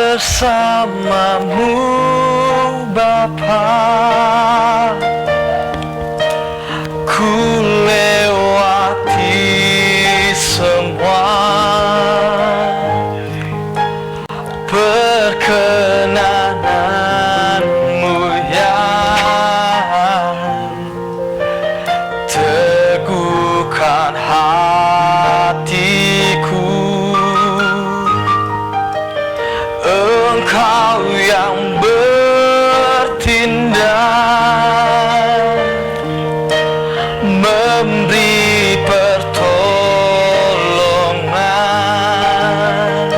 Bersamamu Bapa, ku lewati semua perkenananmu yang teguhkan hatiku. Engkau yang bertindak, memberi pertolongan,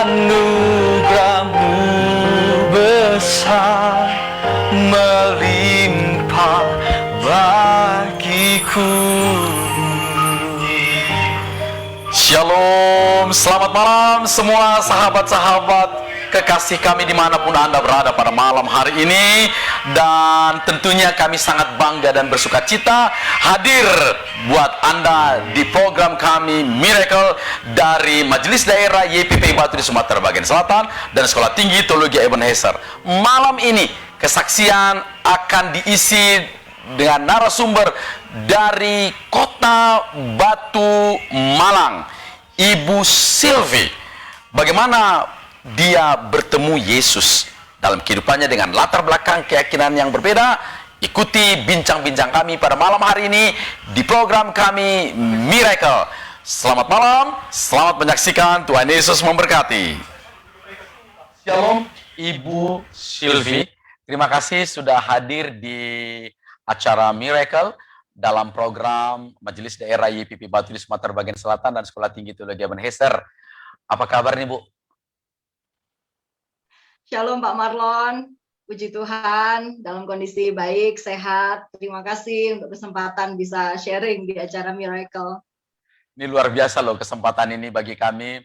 anugerah-Mu besar melimpah bagiku. Shalom, selamat malam semua sahabat-sahabat kekasih kami dimanapun Anda berada pada malam hari ini. Dan tentunya kami sangat bangga dan bersuka cita hadir buat Anda di program kami Miracle dari Majelis Daerah YPP Batu di Sumatera Bagian Selatan dan Sekolah Tinggi Teologi Ebenezer. Malam ini kesaksian akan diisi dengan narasumber dari Kota Batu Malang, Ibu Sylvie. Bagaimana dia bertemu Yesus dalam kehidupannya dengan latar belakang keyakinan yang berbeda. Ikuti bincang-bincang kami pada malam hari ini di program kami Miracle. Selamat malam, selamat menyaksikan. Tuhan Yesus memberkati. Shalom Ibu Sylvie, terima kasih sudah hadir di acara Miracle dalam program Majelis Daerah YPP Batu di Sumatera Bagian Selatan dan Sekolah Tinggi Teologi Ebenezer. Apa kabar nih Bu? Shalom Pak Marlon, puji Tuhan dalam kondisi baik, sehat. Terima kasih untuk kesempatan bisa sharing di acara Miracle. Ini luar biasa loh kesempatan ini bagi kami.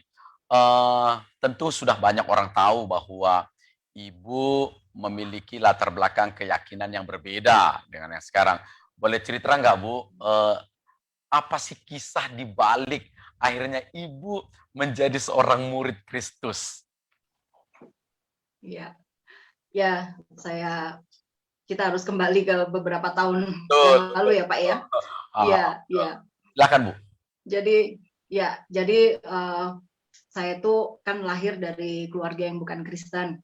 Tentu sudah banyak orang tahu bahwa Ibu memiliki latar belakang keyakinan yang berbeda dengan yang sekarang. Boleh cerita nggak Bu, apa sih kisah di balik akhirnya Ibu menjadi seorang murid Kristus? Ya, kita harus kembali ke beberapa tahun yang lalu ya Pak ya. Iya. Silakan Bu. Jadi saya itu kan lahir dari keluarga yang bukan Kristen.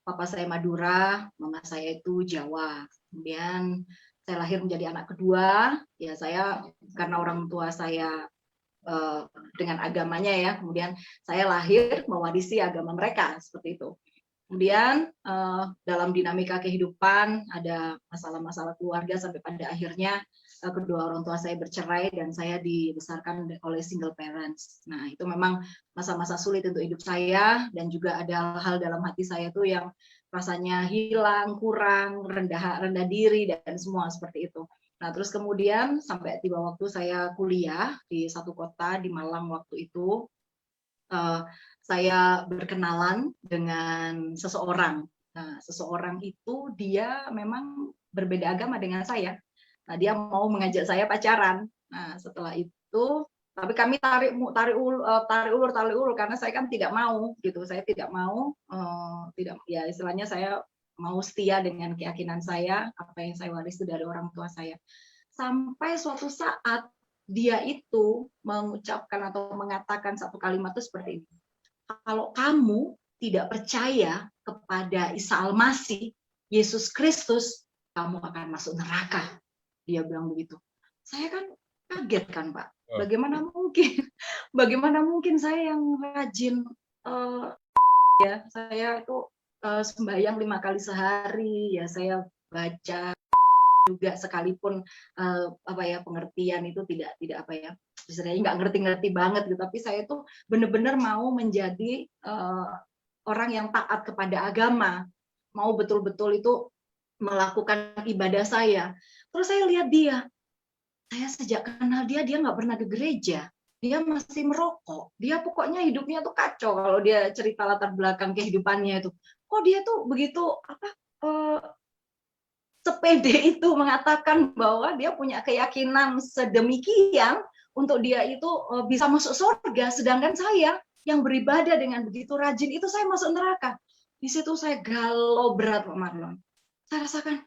Papa saya Madura, mama saya itu Jawa. Kemudian saya lahir menjadi anak kedua. Ya saya karena orang tua saya dengan agamanya ya. Kemudian saya lahir mewarisi agama mereka seperti itu. Kemudian dalam dinamika kehidupan ada masalah-masalah keluarga sampai pada akhirnya kedua orang tua saya bercerai dan saya dibesarkan oleh single parents. Nah itu memang masa-masa sulit untuk hidup saya dan juga ada hal dalam hati saya tuh yang rasanya hilang, kurang, rendah diri dan semua seperti itu. Nah terus kemudian sampai tiba waktu saya kuliah di satu kota di Malang waktu itu. Saya berkenalan dengan seseorang. Nah, seseorang itu dia memang berbeda agama dengan saya. Nah, dia mau mengajak saya pacaran. Nah, setelah itu, tapi kami tarik ulur karena saya kan tidak mau gitu. Saya tidak mau, ya istilahnya saya mau setia dengan keyakinan saya, apa yang saya warisi dari orang tua saya. Sampai suatu saat dia itu mengucapkan atau mengatakan satu kalimat itu seperti ini. Kalau kamu tidak percaya kepada Isa Al-Masih, Yesus Kristus, kamu akan masuk neraka. Dia bilang begitu. Saya kan kaget kan Pak. Bagaimana mungkin saya yang rajin saya itu sembahyang 5 kali sehari, ya saya baca juga sekalipun pengertian itu tidak istilahnya nggak ngerti banget gitu, tapi saya tuh benar-benar mau menjadi orang yang taat kepada agama, mau betul-betul itu melakukan ibadah saya. Terus saya lihat saya sejak kenal dia nggak pernah ke gereja, dia masih merokok, dia pokoknya hidupnya tuh kacau. Kalau dia cerita latar belakang kehidupannya itu, kok dia tuh begitu sepede itu mengatakan bahwa dia punya keyakinan sedemikian untuk dia itu bisa masuk surga, sedangkan saya yang beribadah dengan begitu rajin itu saya masuk neraka. Di situ saya galau berat, Pak Marlon. Saya rasakan,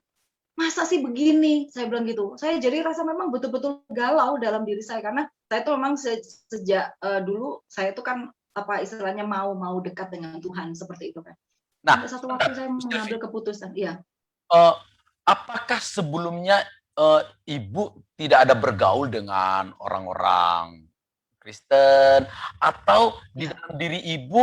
masa sih begini? Saya bilang gitu. Saya jadi rasa memang betul-betul galau dalam diri saya, karena saya tuh memang sejak dulu saya tuh kan apa istilahnya mau dekat dengan Tuhan seperti itu kan. Nah, Sampai satu waktu saya mengambil keputusan, iya. eh, apakah sebelumnya Ibu tidak ada bergaul dengan orang-orang Kristen, atau di Ya. dalam diri Ibu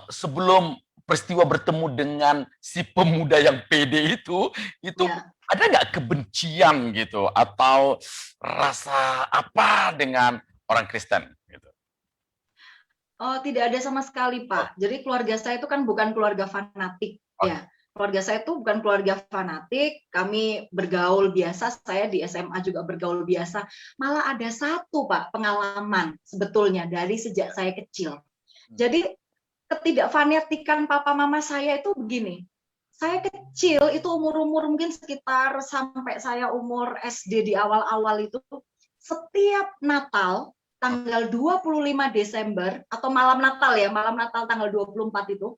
sebelum peristiwa bertemu dengan si pemuda yang pede itu Ya. ada nggak kebencian gitu, atau rasa apa dengan orang Kristen gitu? Oh, tidak ada sama sekali, Pak. Jadi keluarga saya itu kan bukan keluarga fanatik, ya. Keluarga saya itu bukan keluarga fanatik, kami bergaul biasa, saya di SMA juga bergaul biasa. Malah ada satu, Pak, pengalaman sebetulnya dari sejak saya kecil. Jadi ketidakfanatikan papa mama saya itu begini. Saya kecil itu umur-umur mungkin sekitar sampai saya umur SD di awal-awal itu, setiap Natal tanggal 25 Desember atau malam Natal ya, malam Natal tanggal 24 itu,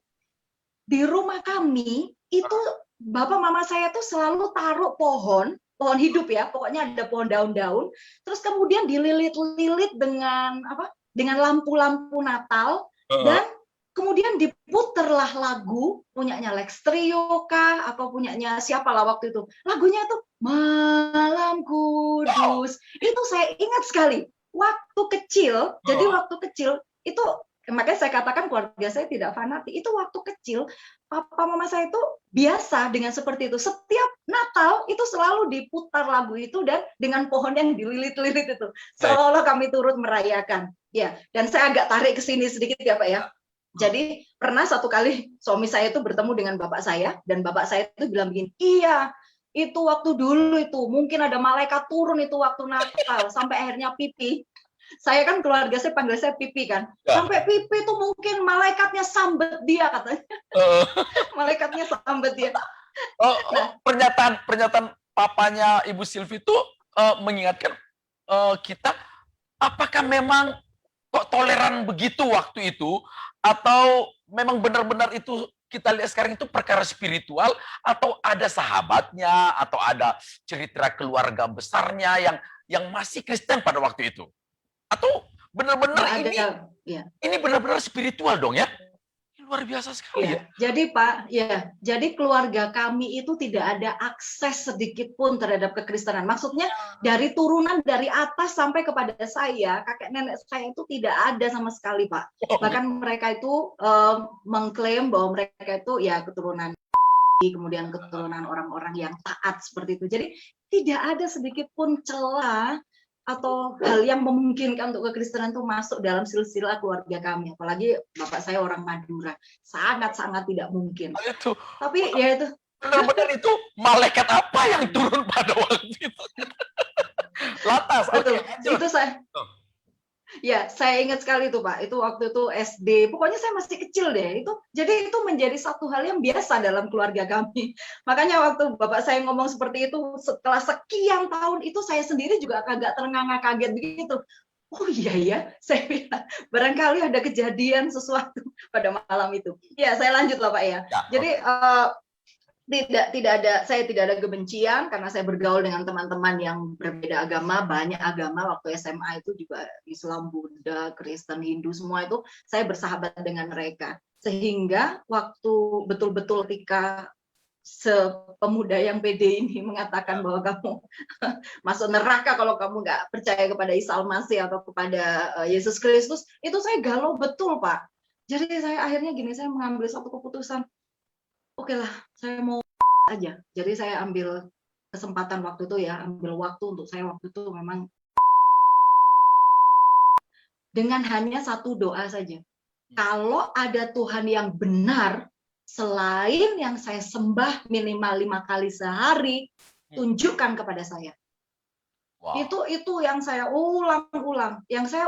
di rumah kami itu bapak mama saya tuh selalu taruh pohon hidup ya, pokoknya ada pohon daun-daun, terus kemudian dililit-lilit dengan apa? Dengan lampu-lampu Natal, dan kemudian diputerlah lagu punyanya Lex Trio kah, atau punyanya siapa lah waktu itu. Lagunya tuh Malam Kudus. Itu saya ingat sekali. Waktu kecil, jadi waktu kecil itu, makanya saya katakan keluarga saya tidak fanatik. Itu waktu kecil, papa mama saya itu biasa dengan seperti itu. Setiap Natal itu selalu diputar lagu itu, dan dengan pohon yang dililit-lilit itu. Seolah kami turut merayakan. Ya, dan saya agak tarik ke sini sedikit ya Pak ya. Jadi pernah satu kali suami saya itu bertemu dengan bapak saya, dan bapak saya itu bilang begini, iya, itu waktu dulu itu mungkin ada malaikat turun itu waktu Natal, sampai akhirnya Pipi. Saya kan keluarga saya panggil saya Pipi kan. Sampai Pipi itu mungkin malaikatnya sambet dia katanya. Malaikatnya sambet dia. Pernyataan papanya Ibu Silvi itu mengingatkan kita, apakah memang kok toleran begitu waktu itu, atau memang benar-benar itu kita lihat sekarang itu perkara spiritual, atau ada sahabatnya, atau ada cerita keluarga besarnya yang masih Kristen pada waktu itu, atau benar-benar ini benar-benar spiritual dong ya? Luar biasa sekali ya. Jadi Pak, ya, jadi keluarga kami itu tidak ada akses sedikit pun terhadap kekristenan. Maksudnya dari turunan dari atas sampai kepada saya, kakek nenek saya itu tidak ada sama sekali Pak. Bahkan mereka itu mengklaim bahwa mereka itu ya keturunan, kemudian keturunan orang-orang yang taat seperti itu. Jadi tidak ada sedikit pun celah atau hal yang memungkinkan untuk kekristenan itu masuk dalam silsilah keluarga kami, apalagi bapak saya orang Madura, sangat-sangat tidak mungkin. Itu. Tapi ya itu benar-benar itu malaikat apa yang turun pada waktu itu? Lantas, itu saya. Ya, saya ingat sekali itu Pak. Itu waktu itu SD. Pokoknya saya masih kecil deh. Jadi itu menjadi satu hal yang biasa dalam keluarga kami. Makanya waktu bapak saya ngomong seperti itu, setelah sekian tahun itu saya sendiri juga agak terengah-engah kaget begitu. Oh iya ya, saya bilang barangkali ada kejadian sesuatu pada malam itu. Ya, saya lanjut lah Pak ya. Jadi saya tidak ada kebencian, karena saya bergaul dengan teman-teman yang berbeda agama, banyak agama. Waktu SMA itu juga Islam, Buddha, Kristen, Hindu, semua itu saya bersahabat dengan mereka. Sehingga waktu betul-betul ketika sepemuda yang pede ini mengatakan bahwa kamu masuk neraka kalau kamu nggak percaya kepada Isa Al-Masih atau kepada Yesus Kristus, itu saya galau betul Pak. Jadi saya akhirnya gini, saya mengambil satu keputusan. Oke lah, saya mau aja. Jadi saya ambil kesempatan waktu itu ya, ambil waktu untuk saya waktu itu memang dengan hanya satu doa saja. Kalau ada Tuhan yang benar, selain yang saya sembah minimal 5 kali sehari, tunjukkan kepada saya. Wow. Itu yang saya ulang-ulang,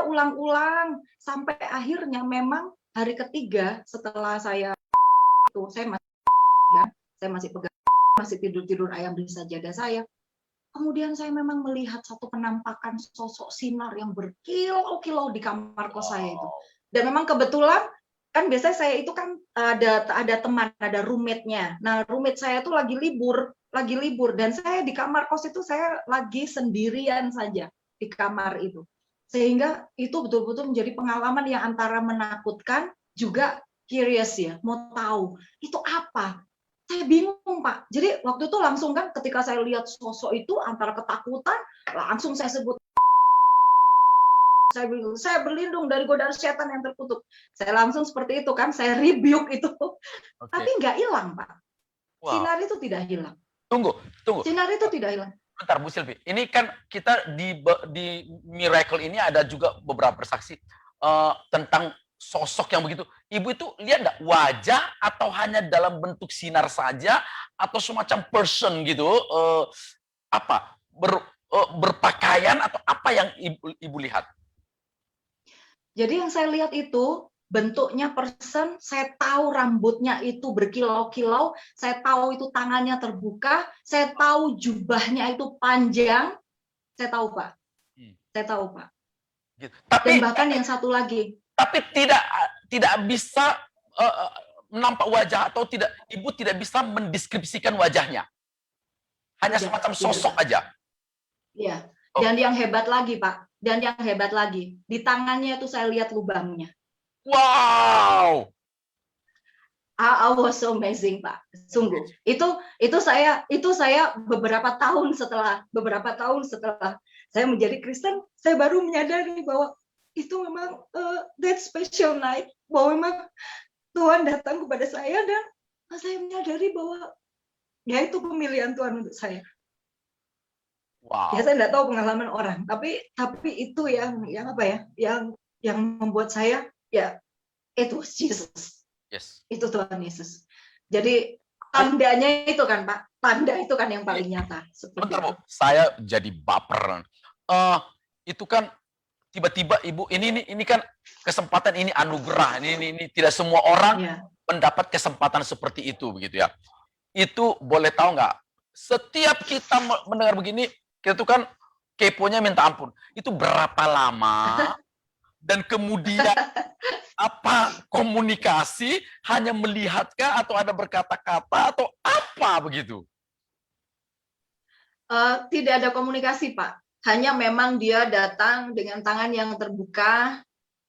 sampai akhirnya memang hari ketiga setelah saya masih pegang masih tidur-tidur ayam bisa jaga saya. Kemudian saya memang melihat satu penampakan sosok sinar yang berkilau-kilau di kamar kos saya itu. Dan memang kebetulan kan biasanya saya itu kan ada teman, ada roommate-nya. Nah, roommate saya itu lagi libur dan saya di kamar kos itu saya lagi sendirian saja di kamar itu. Sehingga itu betul-betul menjadi pengalaman yang antara menakutkan juga curious ya, mau tahu itu apa. Saya bingung, Pak. Jadi waktu itu langsung kan ketika saya lihat sosok itu antara ketakutan, langsung saya sebut, saya berlindung dari godaan setan yang terkutuk. Saya langsung seperti itu kan, saya rebuke itu. Oke. Tapi nggak hilang, Pak. Wow. Sinar itu tidak hilang. Tunggu. Sinar itu tidak hilang. Bentar, Bu Silvi. Ini kan kita di Miracle ini ada juga beberapa saksi tentang sosok yang begitu. Ibu itu lihat nggak wajah atau hanya dalam bentuk sinar saja atau semacam person gitu? Berpakaian atau apa yang ibu lihat? Jadi yang saya lihat itu bentuknya person, saya tahu rambutnya itu berkilau-kilau, saya tahu itu tangannya terbuka, saya tahu jubahnya itu panjang, saya tahu, Pak. Saya tahu, Pak. Gitu. Dan bahkan yang satu lagi. Tapi tidak bisa nampak wajah atau ibu tidak bisa mendeskripsikan wajahnya. Hanya semacam sosok aja. Iya. Dan yang hebat lagi, Pak. Dan yang hebat lagi, di tangannya itu saya lihat lubangnya. Wow. I was so amazing, Pak. Sungguh. Itu saya beberapa tahun setelah saya menjadi Kristen, saya baru menyadari bahwa itu memang that special night, bahwa memang Tuhan datang kepada saya dan saya menyadari bahwa ya itu pemilihan Tuhan untuk saya. Wow. Ya saya tidak tahu pengalaman orang, tapi itu yang apa ya, yang membuat saya ya itu Jesus. Yes. Itu Tuhan Yesus. Jadi tandanya itu kan, Pak, tanda itu kan yang paling nyata. Bentar, Bu, saya jadi baper. Itu kan tiba-tiba ibu ini kan kesempatan, ini anugerah, ini tidak semua orang mendapat kesempatan seperti itu begitu ya. Itu boleh tahu nggak? Setiap kita mendengar begini, kita tuh kan keponya minta ampun. Itu berapa lama? Dan kemudian apa komunikasi? Hanya melihatkah atau ada berkata-kata atau apa begitu? Tidak ada komunikasi, Pak. Hanya memang dia datang dengan tangan yang terbuka,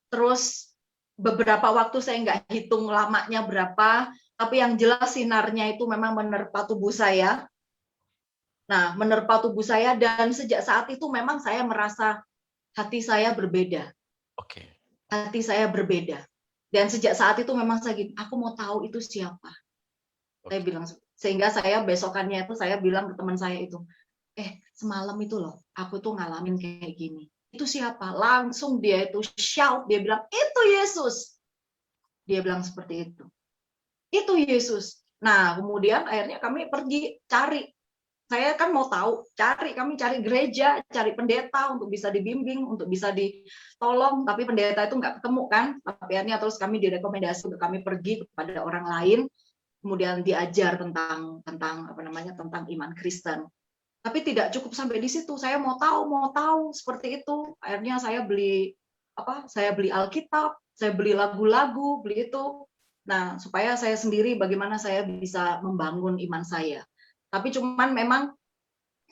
terus beberapa waktu saya nggak hitung lamanya berapa, tapi yang jelas sinarnya itu memang menerpa tubuh saya. Nah, menerpa tubuh saya dan sejak saat itu memang saya merasa hati saya berbeda. Oke. Hati saya berbeda. Dan sejak saat itu memang saya gitu, aku mau tahu itu siapa. Saya bilang, sehingga saya besokannya itu saya bilang ke teman saya itu, semalam itu loh, aku tuh ngalamin kayak gini. Itu siapa? Langsung dia itu shout, dia bilang, itu Yesus. Dia bilang seperti itu. Itu Yesus. Nah, kemudian akhirnya kami pergi cari. Saya kan mau tahu, kami cari gereja, cari pendeta untuk bisa dibimbing, untuk bisa ditolong, tapi pendeta itu nggak ketemu kan. Tapi akhirnya terus kami direkomendasi untuk kami pergi kepada orang lain, kemudian diajar tentang iman Kristen. Tapi tidak cukup sampai di situ. Saya mau tahu seperti itu. Akhirnya saya beli Alkitab, saya beli lagu-lagu, beli itu. Nah, supaya saya sendiri bagaimana saya bisa membangun iman saya. Tapi cuman memang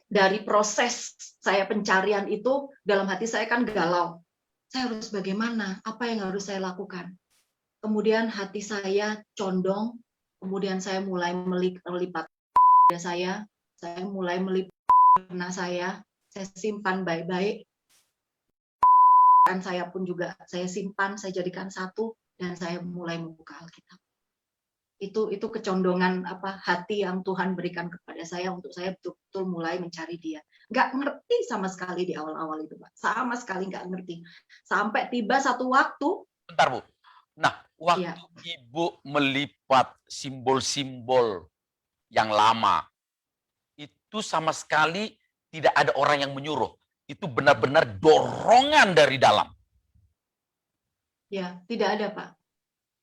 dari proses saya pencarian itu dalam hati saya kan galau. Saya harus bagaimana? Apa yang harus saya lakukan? Kemudian hati saya condong, kemudian saya mulai melipat saya mulai melipat karena saya simpan baik-baik. Dan saya pun juga saya simpan, saya jadikan satu dan saya mulai membuka Alkitab. Itu kecondongan hati yang Tuhan berikan kepada saya untuk saya betul-betul mulai mencari Dia. Nggak ngerti sama sekali di awal-awal itu, Pak. Sama sekali nggak ngerti. Sampai tiba satu waktu. Bentar, Bu. Nah, waktu Ibu melipat simbol-simbol yang lama, itu sama sekali tidak ada orang yang menyuruh. Itu benar-benar dorongan dari dalam. Ya, tidak ada, Pak.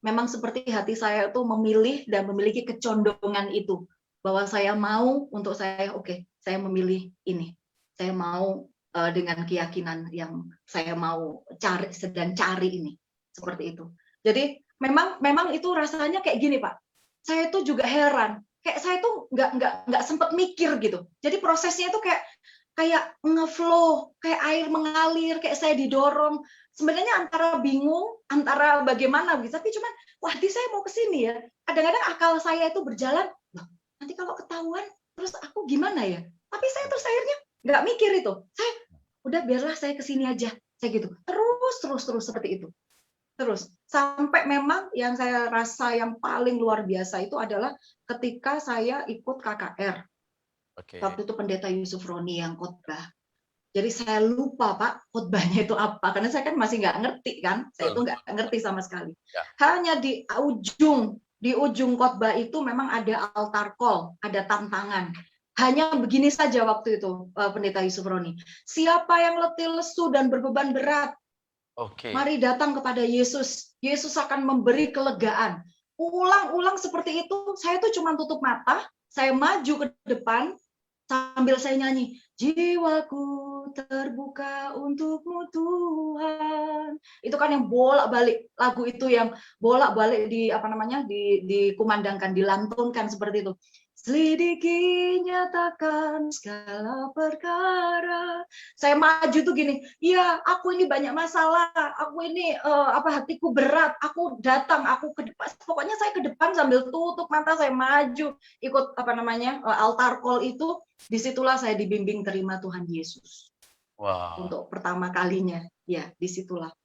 Memang seperti hati saya itu memilih dan memiliki kecondongan itu bahwa saya mau untuk saya, oke, saya memilih ini. Saya mau dengan keyakinan yang saya mau sedang cari ini. Seperti itu. Jadi memang itu rasanya kayak gini, Pak. Saya tuh juga heran. Kayak saya tuh nggak sempat mikir gitu. Jadi prosesnya itu kayak ngeflow, kayak air mengalir, kayak saya didorong. Sebenarnya antara bingung, antara bagaimana gitu. Tapi cuman, wah, saya mau ke sini ya. Kadang-kadang akal saya itu berjalan, loh, nanti kalau ketahuan, terus aku gimana ya? Tapi saya terus akhirnya nggak mikir itu. Saya, udah biarlah saya ke sini aja. Saya gitu. Terus seperti itu. Terus sampai memang yang saya rasa yang paling luar biasa itu adalah ketika saya ikut KKR. Waktu itu Pendeta Yusuf Roni yang khotbah. Jadi saya lupa, Pak, khotbahnya itu apa, karena saya kan masih nggak ngerti kan, saya itu nggak ngerti sama sekali. Hanya di ujung khotbah itu memang ada altar call, ada tantangan. Hanya begini saja waktu itu, Pendeta Yusuf Roni. Siapa yang letih lesu dan berbeban berat, mari datang kepada Yesus. Yesus akan memberi kelegaan. Ulang-ulang seperti itu, saya tuh cuma tutup mata, saya maju ke depan, sambil saya nyanyi, jiwaku terbuka untukmu Tuhan. Itu kan yang bolak-balik, lagu itu yang bolak-balik dikumandangkan, dilantunkan seperti itu. Selidiki, nyatakan segala perkara. Saya maju tuh gini, ya aku ini banyak masalah, aku ini hatiku berat, aku datang, aku ke depan. Pokoknya saya ke depan sambil tutup mata, saya maju ikut altar call itu. Disitulah saya dibimbing terima Tuhan Yesus. Wow. Untuk pertama kalinya, ya disitulah.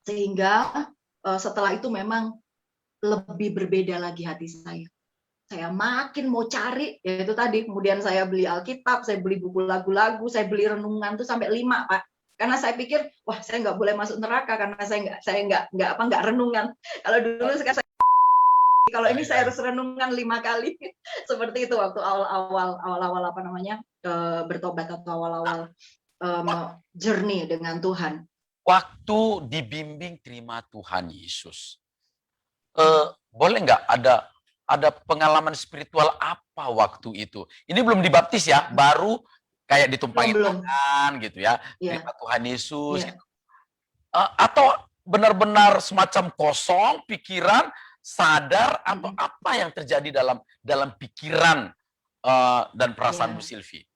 Sehingga setelah itu memang lebih berbeda lagi hati saya. Saya makin mau cari, ya itu tadi. Kemudian saya beli Alkitab, saya beli buku lagu-lagu, saya beli renungan tuh sampai 5, Pak. Karena saya pikir, wah, saya nggak boleh masuk neraka karena saya nggak renungan. Kalau dulu kalau ini saya harus renungan 5 kali. Seperti itu waktu awal-awal bertobat atau awal-awal journey dengan Tuhan. Waktu dibimbing terima Tuhan Yesus, boleh nggak ada pengalaman spiritual apa waktu itu? Ini belum dibaptis ya, baru kayak ditumpahin tangan gitu ya, terima Tuhan Yesus. Gitu. Atau benar-benar semacam kosong pikiran, sadar, atau apa yang terjadi dalam pikiran dan perasaan Bu Sylvie?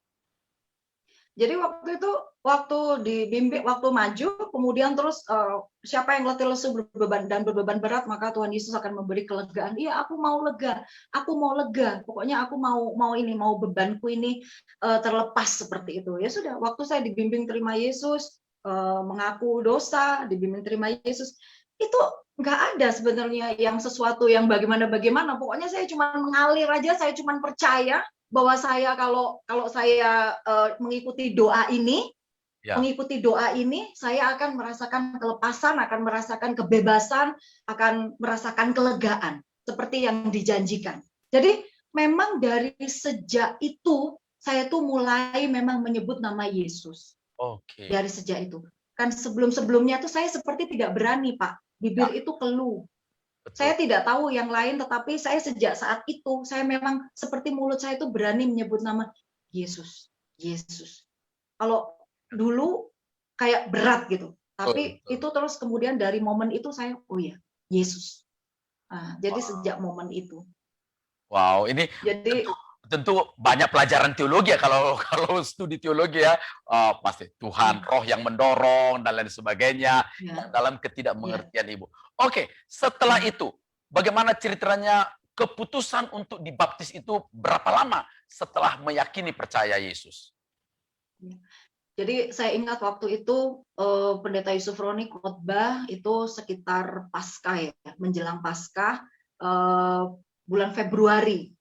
Jadi waktu dibimbing, waktu maju, kemudian terus siapa yang letih lesu berbeban berat, maka Tuhan Yesus akan memberi kelegaan. Iya, aku mau lega, pokoknya aku mau bebanku ini terlepas seperti itu. Ya sudah, waktu saya dibimbing terima Yesus, mengaku dosa, dibimbing terima Yesus, itu nggak ada sebenarnya yang sesuatu yang bagaimana. Pokoknya saya cuma mengalir aja, saya cuma percaya bahwa saya kalau saya mengikuti doa ini, saya akan merasakan kelepasan, akan merasakan kebebasan, akan merasakan kelegaan seperti yang dijanjikan. Jadi memang dari sejak itu saya tuh mulai memang menyebut nama Yesus. Dari sejak itu. Kan sebelum-sebelumnya tuh saya seperti tidak berani, Pak. Bibir itu keluh. Betul. Saya tidak tahu yang lain, tetapi saya sejak saat itu, saya memang seperti mulut saya itu berani menyebut nama Yesus. Kalau dulu kayak berat gitu, tapi itu terus kemudian dari momen itu saya, oh ya, Yesus. Jadi sejak momen itu. Wow, ini jadi tentu banyak pelajaran teologi ya, kalau studi teologi ya, pasti Tuhan, roh yang mendorong dan lain sebagainya, dalam ketidakmengertian Ibu. Oke, setelah itu, bagaimana ceritanya keputusan untuk dibaptis itu berapa lama setelah meyakini percaya Yesus? Jadi saya ingat waktu itu Pendeta Yusuf Roni khotbah itu sekitar Paskah ya, menjelang Paskah bulan Februari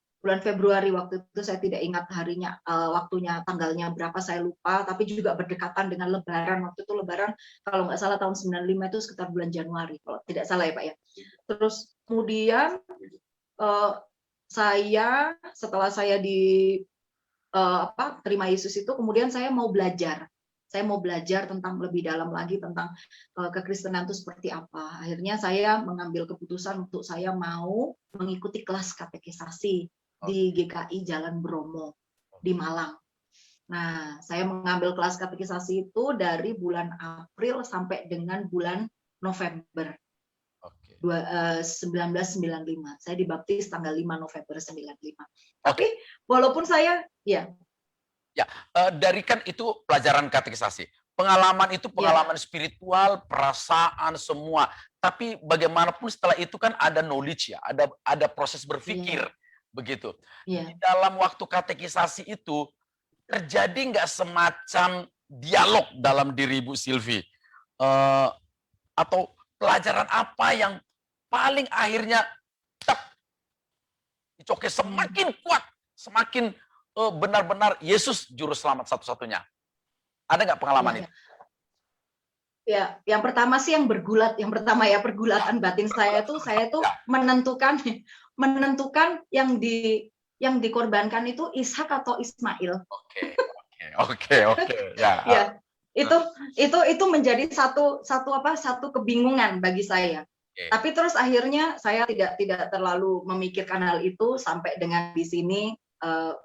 waktu itu, saya tidak ingat harinya, waktunya, tanggalnya berapa saya lupa, tapi juga berdekatan dengan Lebaran. Waktu itu Lebaran kalau nggak salah tahun 95 itu sekitar bulan Januari kalau tidak salah ya Pak ya. Terus kemudian saya setelah saya terima Yesus itu, kemudian saya mau belajar. Saya mau belajar tentang lebih dalam lagi tentang kekristenan itu seperti apa. Akhirnya saya mengambil keputusan untuk saya mau mengikuti kelas katekisasi. di GKI Jalan Bromo di Malang. Nah, saya mengambil kelas katekisasi itu dari bulan April sampai dengan bulan November Oke. 1995. Saya dibaptis tanggal 5 November 95. Tapi walaupun saya Dari kan itu pelajaran katekisasi. Pengalaman itu pengalaman spiritual, perasaan semua. Tapi bagaimanapun setelah itu kan ada knowledge ya, ada proses berpikir begitu. Di dalam waktu katekisasi itu terjadi nggak semacam dialog dalam diri Ibu Silvi? Atau pelajaran apa yang paling akhirnya dicoke semakin kuat, semakin benar-benar Yesus juru selamat satu-satunya? Ada nggak pengalaman itu? Ya, yang pertama sih yang bergulat, yang pertama ya pergulatan batin saya tuh menentukan yang dikorbankan itu Ishak atau Ismail. Oke. Ya, itu menjadi satu kebingungan bagi saya. Tapi terus akhirnya saya tidak terlalu memikirkan hal itu sampai dengan di sini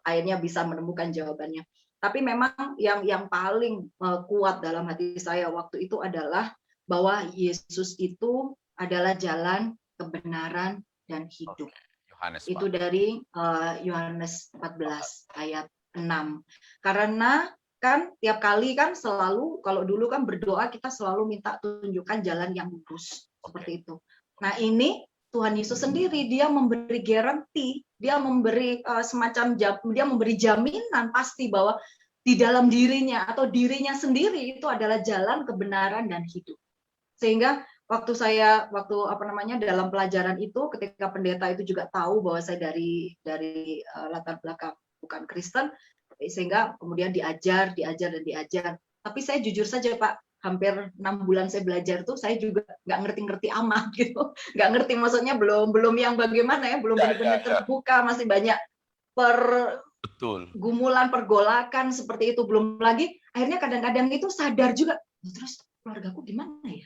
akhirnya bisa menemukan jawabannya. Tapi memang yang paling kuat dalam hati saya waktu itu adalah bahwa Yesus itu adalah jalan, kebenaran, dan hidup. Itu dari Yohanes 14 ayat 6. Karena kan tiap kali kan selalu, kalau dulu kan berdoa kita selalu minta tunjukkan jalan yang lurus, seperti itu. Nah ini Tuhan Yesus sendiri, dia memberi garansi, dia memberi dia memberi jaminan pasti bahwa di dalam dirinya atau dirinya sendiri itu adalah jalan, kebenaran, dan hidup. Sehingga waktu dalam pelajaran itu, ketika pendeta itu juga tahu bahwa saya dari latar belakang bukan Kristen, sehingga kemudian diajar. Tapi saya jujur saja Pak, hampir 6 bulan saya belajar tuh saya juga nggak ngerti amat gitu, nggak ngerti, maksudnya belum yang bagaimana ya, belum benar-benar terbuka, masih banyak pergumulan, pergolakan seperti itu, belum lagi akhirnya kadang-kadang itu sadar juga, terus keluargaku gimana ya,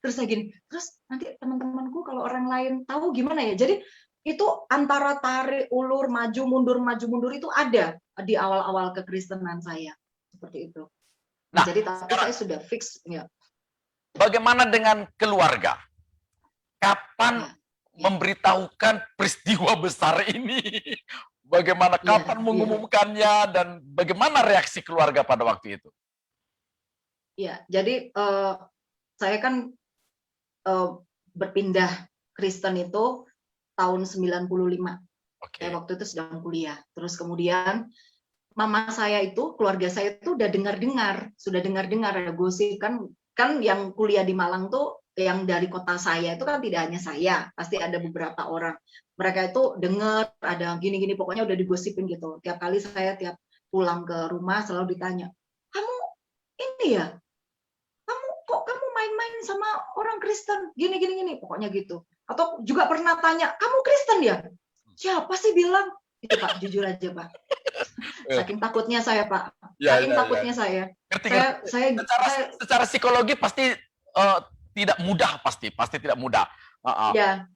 terus saya gini, terus nanti teman-temanku kalau orang lain tahu gimana ya, jadi itu antara tarik ulur, maju mundur itu ada di awal-awal kekristenan saya seperti itu. Nah, jadi tapi saya sudah fix ya. Bagaimana dengan keluarga? Kapan memberitahukan peristiwa besar ini? Bagaimana kapan mengumumkannya dan bagaimana reaksi keluarga pada waktu itu? Ya, jadi saya kan berpindah Kristen itu tahun 95. Saya waktu itu sedang kuliah. Terus kemudian mama saya itu, keluarga saya itu sudah dengar ada gosip kan yang kuliah di Malang tuh, yang dari kota saya itu kan tidak hanya saya, pasti ada beberapa orang. Mereka itu dengar ada gini-gini, pokoknya udah digosipin gitu. Tiap kali saya pulang ke rumah selalu ditanya, kamu ini ya, kamu main-main sama orang Kristen, gini, pokoknya gitu. Atau juga pernah tanya, kamu Kristen ya? Siapa sih bilang? Itu Pak, jujur aja Pak. Saking takutnya saya Pak. Takutnya saya. Secara psikologi pasti tidak mudah, pasti tidak mudah. Ya,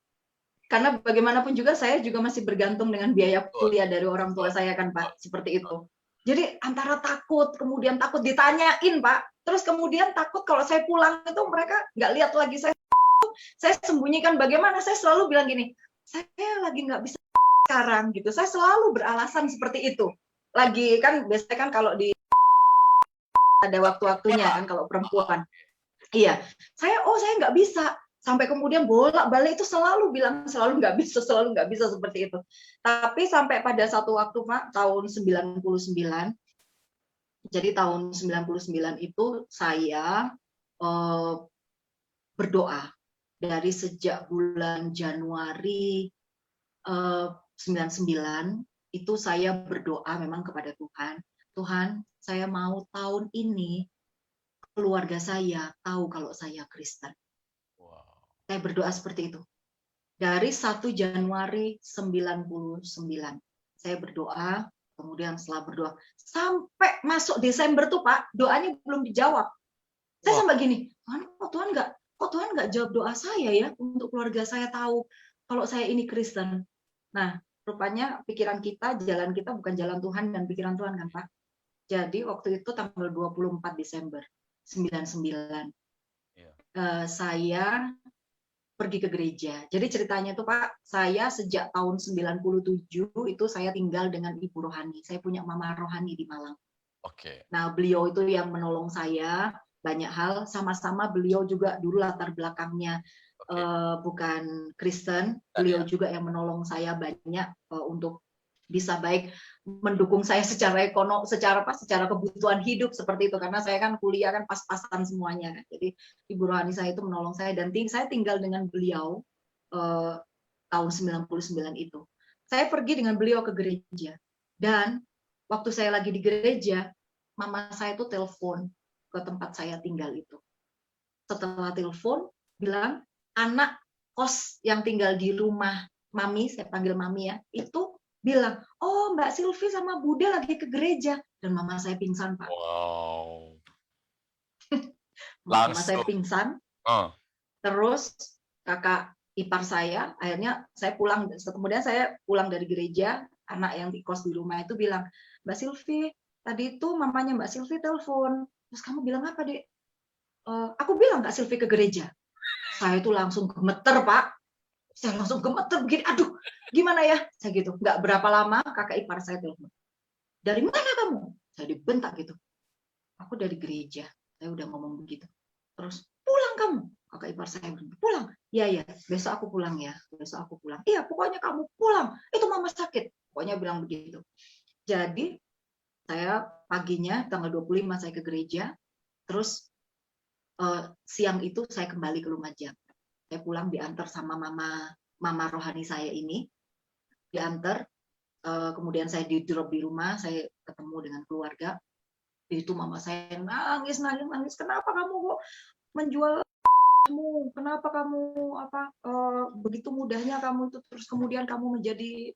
karena bagaimanapun juga saya juga masih bergantung dengan biaya kuliah dari orang tua saya kan Pak, seperti itu. Jadi antara takut, kemudian takut ditanyain Pak, terus kemudian takut kalau saya pulang itu mereka nggak lihat lagi saya sembunyikan. Bagaimana saya selalu bilang gini, saya lagi nggak bisa sekarang gitu. Saya selalu beralasan seperti itu. Lagi kan biasanya kan kalau di ada waktu-waktunya kan kalau perempuan. Iya, saya nggak bisa. Sampai kemudian bolak-balik itu selalu bilang selalu nggak bisa seperti itu. Tapi sampai pada satu waktu Pak, tahun 99. Jadi tahun 99 itu saya berdoa dari sejak bulan Januari 99 itu saya berdoa memang kepada Tuhan, saya mau tahun ini keluarga saya tahu kalau saya Kristen. Saya berdoa seperti itu. Dari 1 Januari 99 saya berdoa, kemudian setelah berdoa sampai masuk Desember tuh Pak, doanya belum dijawab. Saya sampai gini, Tuhan nggak jawab doa saya ya untuk keluarga saya tahu kalau saya ini Kristen. Nah, rupanya pikiran kita, jalan kita bukan jalan Tuhan dan pikiran Tuhan kan Pak. Jadi waktu itu tanggal 24 Desember 99, Iya. Saya pergi ke gereja. Jadi ceritanya tuh Pak, saya sejak tahun 97 itu saya tinggal dengan ibu rohani. Saya punya mama rohani di Malang. Oke. Nah, beliau itu yang menolong saya banyak hal. Sama-sama beliau juga dulu latar belakangnya Oke. bukan Kristen. Dan Beliau ya. juga yang menolong saya banyak untuk bisa baik mendukung saya secara ekonomi, secara kebutuhan hidup seperti itu. Karena saya kan kuliah kan pas-pasan semuanya kan. Jadi ibu rohani saya itu menolong saya dan saya tinggal dengan beliau tahun 99 itu. Saya pergi dengan beliau ke gereja dan waktu saya lagi di gereja, mama saya tuh telepon ke tempat saya tinggal itu. Setelah telepon, bilang anak kos yang tinggal di rumah mami, saya panggil mami ya, itu bilang, oh Mbak Silvi sama Buddha lagi ke gereja. Dan mama saya pingsan, Pak. Wow. Mama saya Langsung. pingsan, terus kakak ipar saya, akhirnya saya pulang, kemudian saya pulang dari gereja, anak yang di kos di rumah itu bilang, Mbak Silvi, tadi itu mamanya Mbak Silvi telepon, terus kamu bilang apa dek? Aku bilang Mbak Silvi ke gereja. Saya itu langsung gemeter Pak, saya langsung gemeter begini, aduh gimana ya, saya gitu. Nggak berapa lama kakak ipar saya telepon, dari mana kamu? Saya dibentak gitu, aku dari gereja, saya udah ngomong begitu. Terus pulang kamu, kakak ipar saya bilang, pulang. Iya, besok aku pulang ya, besok aku pulang. Iya, pokoknya kamu pulang, itu mama sakit. Pokoknya bilang begitu. Jadi, saya paginya, tanggal 25 saya ke gereja, terus siang itu saya kembali ke Lumajang. Saya pulang diantar sama mama rohani saya ini, diantar, kemudian saya di drop di rumah, saya ketemu dengan keluarga. Itu mama saya nangis, kenapa kamu kok menjual kamu, kenapa kamu begitu mudahnya kamu itu, terus kemudian kamu menjadi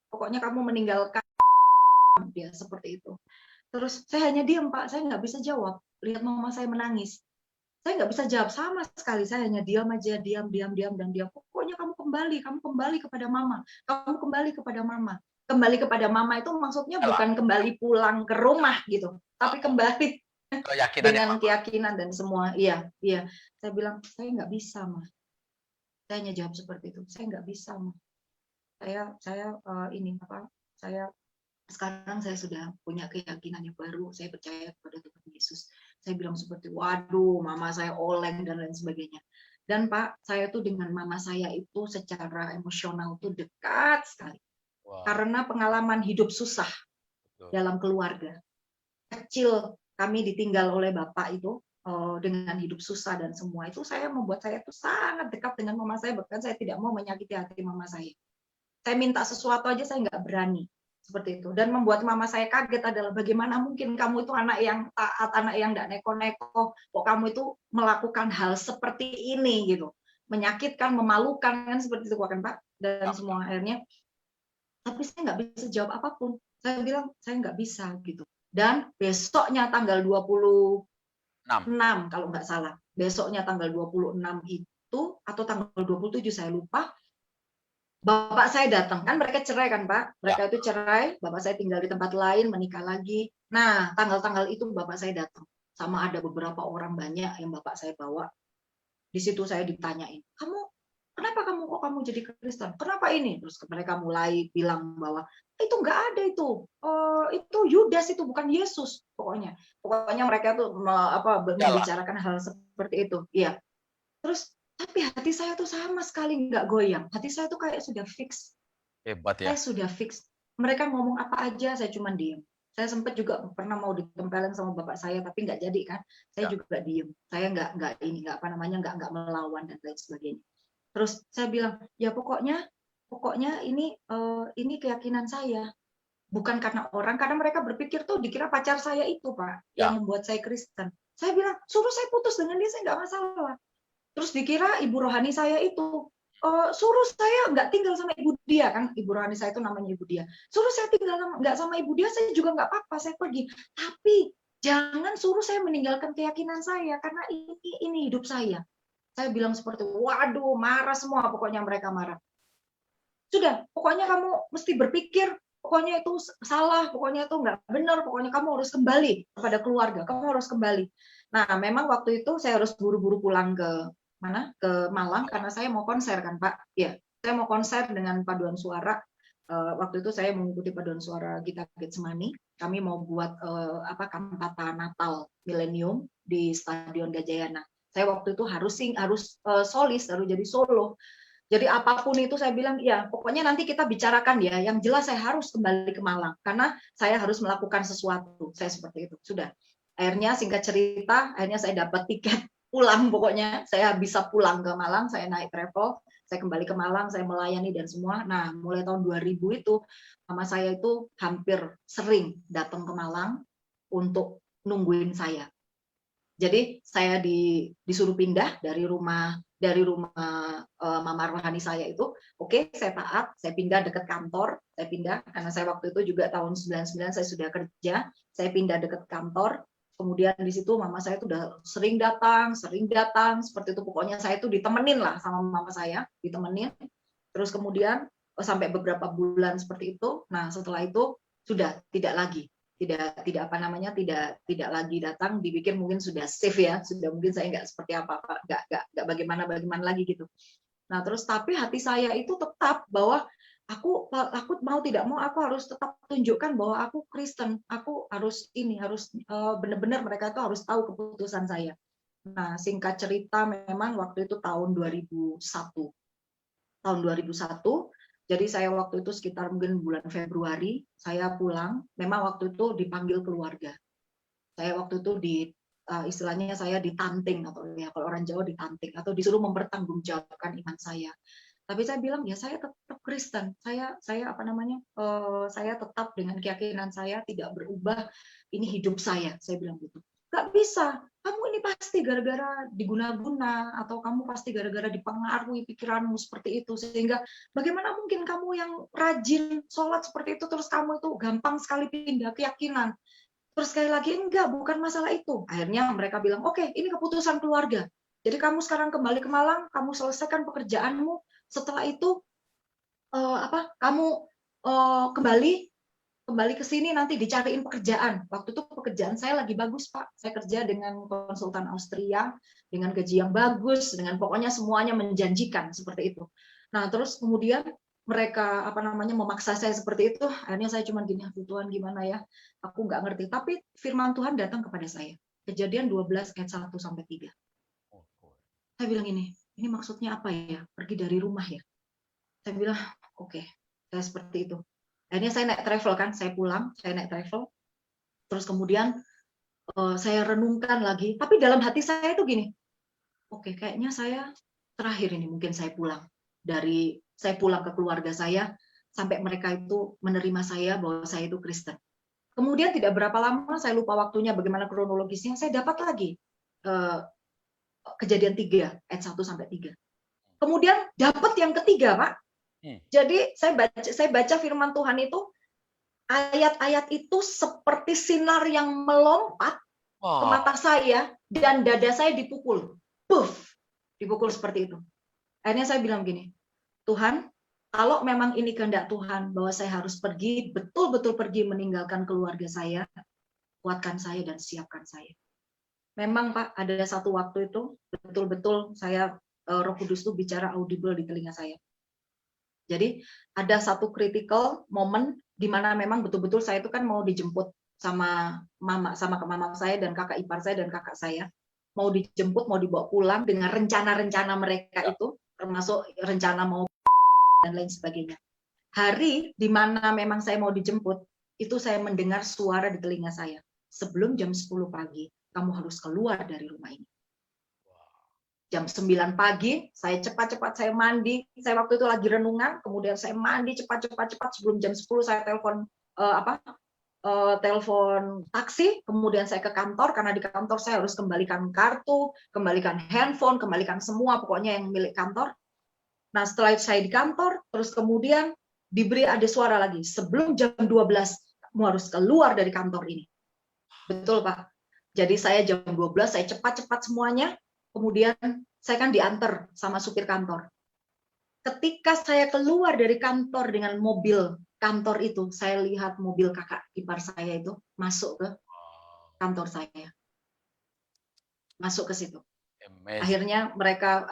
pokoknya kamu meninggalkan dia seperti itu. Terus saya hanya diam Pak, saya nggak bisa jawab, lihat mama saya menangis, saya nggak bisa jawab sama sekali, saya hanya diam aja, diam. Pokoknya kamu kembali kepada mama, kamu kembali kepada mama. Kembali kepada mama itu maksudnya bukan kembali pulang ke rumah gitu, tapi kembali dengan keyakinan dan semua. Iya. Saya bilang saya nggak bisa mah. Saya hanya jawab seperti itu. Saya nggak bisa mah. Saya sekarang saya sudah punya keyakinan yang baru. Saya percaya kepada Tuhan Yesus. Saya bilang seperti, waduh, mama saya oleng dan lain sebagainya. Dan Pak, saya tuh dengan mama saya itu secara emosional tuh dekat sekali. Wow. Karena pengalaman hidup susah dalam keluarga. Kecil kami ditinggal oleh bapak itu dengan hidup susah dan semua itu membuat saya tuh sangat dekat dengan mama saya, bahkan saya tidak mau menyakiti hati mama saya. Saya minta sesuatu aja saya nggak berani seperti itu, dan membuat mama saya kaget adalah bagaimana mungkin kamu itu anak yang taat, anak yang tidak neko-neko, kok kamu itu melakukan hal seperti ini gitu, menyakitkan, memalukan kan seperti itu kan Pak, dan semua akhirnya. Tapi saya nggak bisa jawab apapun. Saya bilang saya nggak bisa gitu. Dan besoknya tanggal 26 kalau nggak salah, besoknya tanggal 26 itu atau tanggal 27 saya lupa, bapak saya datang, kan mereka cerai kan Pak, mereka itu cerai, bapak saya tinggal di tempat lain, menikah lagi. Nah, tanggal-tanggal itu bapak saya datang, sama ada beberapa orang banyak yang bapak saya bawa. Di situ saya ditanyain, kenapa kamu jadi Kristen? Kenapa ini? Terus mereka mulai bilang bahwa itu nggak ada itu Yudas, itu bukan Yesus. Pokoknya mereka tuh membicarakan hal seperti itu. Iya. Terus tapi hati saya tuh sama sekali nggak goyang. Hati saya tuh kayak sudah fix. Hebat ya. Saya sudah fix. Mereka ngomong apa aja, saya cuma diem. Saya sempat juga pernah mau ditempelin sama bapak saya, tapi nggak jadi kan. Saya juga diem. Saya nggak melawan dan lain sebagainya. Terus saya bilang, ya pokoknya ini keyakinan saya. Bukan karena orang, karena mereka berpikir tuh dikira pacar saya itu Pak, yang membuat saya Kristen. Saya bilang, suruh saya putus dengan dia, saya nggak masalah. Terus dikira ibu rohani saya itu, suruh saya nggak tinggal sama ibu dia, kan ibu rohani saya itu namanya ibu dia. Suruh saya tinggal nggak sama ibu dia, saya juga nggak apa-apa, saya pergi. Tapi jangan suruh saya meninggalkan keyakinan saya, karena ini hidup saya. Saya bilang seperti, waduh, marah semua, pokoknya mereka marah. sudah, pokoknya kamu mesti berpikir, pokoknya itu salah, pokoknya itu nggak benar, pokoknya kamu harus kembali kepada keluarga, kamu harus kembali. Nah, memang waktu itu saya harus buru-buru pulang ke mana? Ke Malang karena saya mau konser kan, Pak. Ya, saya mau konser dengan paduan suara. Waktu itu saya mengikuti paduan suara Gita Getsemani. Kami mau buat kantata Natal Millennium di Stadion Gajayana. Saya waktu itu harus solis, harus jadi solo. Jadi apapun itu saya bilang, ya pokoknya nanti kita bicarakan ya. Yang jelas saya harus kembali ke Malang karena saya harus melakukan sesuatu. Saya seperti itu. Sudah. Akhirnya singkat cerita, akhirnya saya dapat tiket pulang pokoknya. Saya bisa pulang ke Malang, saya naik travel, saya kembali ke Malang, saya melayani dan semua. Nah, mulai tahun 2000 itu mama saya itu hampir sering datang ke Malang untuk nungguin saya. Jadi saya disuruh pindah dari rumah Mama Rohani saya itu, oke, saya taat, saya pindah dekat kantor, saya pindah karena saya waktu itu juga tahun 99 saya sudah kerja, saya pindah dekat kantor. Kemudian di situ mama saya itu udah sering datang seperti itu, pokoknya saya itu ditemenin lah sama mama saya, ditemenin. Terus kemudian sampai beberapa bulan seperti itu. Nah, setelah itu sudah tidak lagi tidak lagi datang, dipikir mungkin sudah safe ya, sudah mungkin saya nggak seperti apa-apa, nggak bagaimana lagi gitu. Nah, terus tapi hati saya itu tetap bahwa aku mau tidak mau aku harus tetap tunjukkan bahwa aku Kristen, aku harus benar-benar mereka itu harus tahu keputusan saya. Nah, singkat cerita memang waktu itu tahun 2001. Jadi saya waktu itu sekitar mungkin bulan Februari, saya pulang, memang waktu itu dipanggil keluarga. Saya waktu itu istilahnya saya ditanting, atau ya kalau orang Jawa ditanting, atau disuruh mempertanggungjawabkan iman saya. Tapi saya bilang, ya saya tetap Kristen, saya tetap dengan keyakinan saya tidak berubah, ini hidup saya bilang gitu. Gak bisa, kamu ini pasti gara-gara diguna-guna, atau kamu pasti gara-gara dipengaruhi pikiranmu seperti itu, sehingga bagaimana mungkin kamu yang rajin sholat seperti itu, terus kamu itu gampang sekali pindah keyakinan. Terus sekali lagi, enggak, bukan masalah itu. Akhirnya mereka bilang, oke, ini keputusan keluarga. Jadi kamu sekarang kembali ke Malang, kamu selesaikan pekerjaanmu, setelah itu kamu kembali ke sini, nanti dicariin pekerjaan. Waktu itu pekerjaan saya lagi bagus, Pak. Saya kerja dengan konsultan Austria, dengan gaji yang bagus, dengan pokoknya semuanya menjanjikan seperti itu. Nah, terus kemudian mereka memaksa saya seperti itu. Akhirnya saya cuma gini, Tuhan gimana ya? Aku nggak ngerti. Tapi firman Tuhan datang kepada saya. Kejadian 12 ayat 1 sampai 3. Saya bilang ini maksudnya apa ya? Pergi dari rumah ya? Saya bilang, oke, saya seperti itu. Akhirnya saya naik travel kan, saya pulang, saya naik travel. Terus kemudian saya renungkan lagi, tapi dalam hati saya itu gini, oke, kayaknya saya terakhir ini mungkin saya pulang ke keluarga saya sampai mereka itu menerima saya bahwa saya itu Kristen. Kemudian tidak berapa lama, saya lupa waktunya bagaimana kronologisnya, saya dapat lagi Kejadian 3 ayat 1 sampai 3. Kemudian dapat yang ketiga, Pak. Jadi saya baca firman Tuhan itu, ayat-ayat itu seperti sinar yang melompat ke mata saya dan dada saya dipukul. Puff, dipukul seperti itu. Akhirnya saya bilang gini, Tuhan, kalau memang ini kehendak Tuhan bahwa saya harus pergi, betul-betul pergi meninggalkan keluarga saya, kuatkan saya dan siapkan saya. Memang Pak, ada satu waktu itu betul-betul saya Roh Kudus itu bicara audible di telinga saya. Jadi ada satu critical moment di mana memang betul-betul saya itu kan mau dijemput sama mama saya dan kakak ipar saya dan kakak saya, mau dijemput, mau dibawa pulang dengan rencana-rencana mereka itu, termasuk rencana mau dan lain sebagainya. Hari di mana memang saya mau dijemput, itu saya mendengar suara di telinga saya, sebelum jam 10 pagi kamu harus keluar dari rumah ini. Jam 9 pagi, saya cepat-cepat saya mandi. Saya waktu itu lagi renungan, kemudian saya mandi cepat sebelum jam 10 saya telepon telepon taksi, kemudian saya ke kantor karena di kantor saya harus kembalikan kartu, kembalikan handphone, kembalikan semua pokoknya yang milik kantor. Nah, setelah saya di kantor, terus kemudian diberi ada suara lagi, sebelum jam 12 kamu harus keluar dari kantor ini. Betul, Pak. Jadi saya jam 12 saya cepat-cepat semuanya. Kemudian saya kan diantar sama supir kantor. ketika saya keluar dari kantor dengan mobil kantor itu, saya lihat mobil kakak ipar saya itu masuk ke kantor saya, masuk ke situ. Amazing. Akhirnya mereka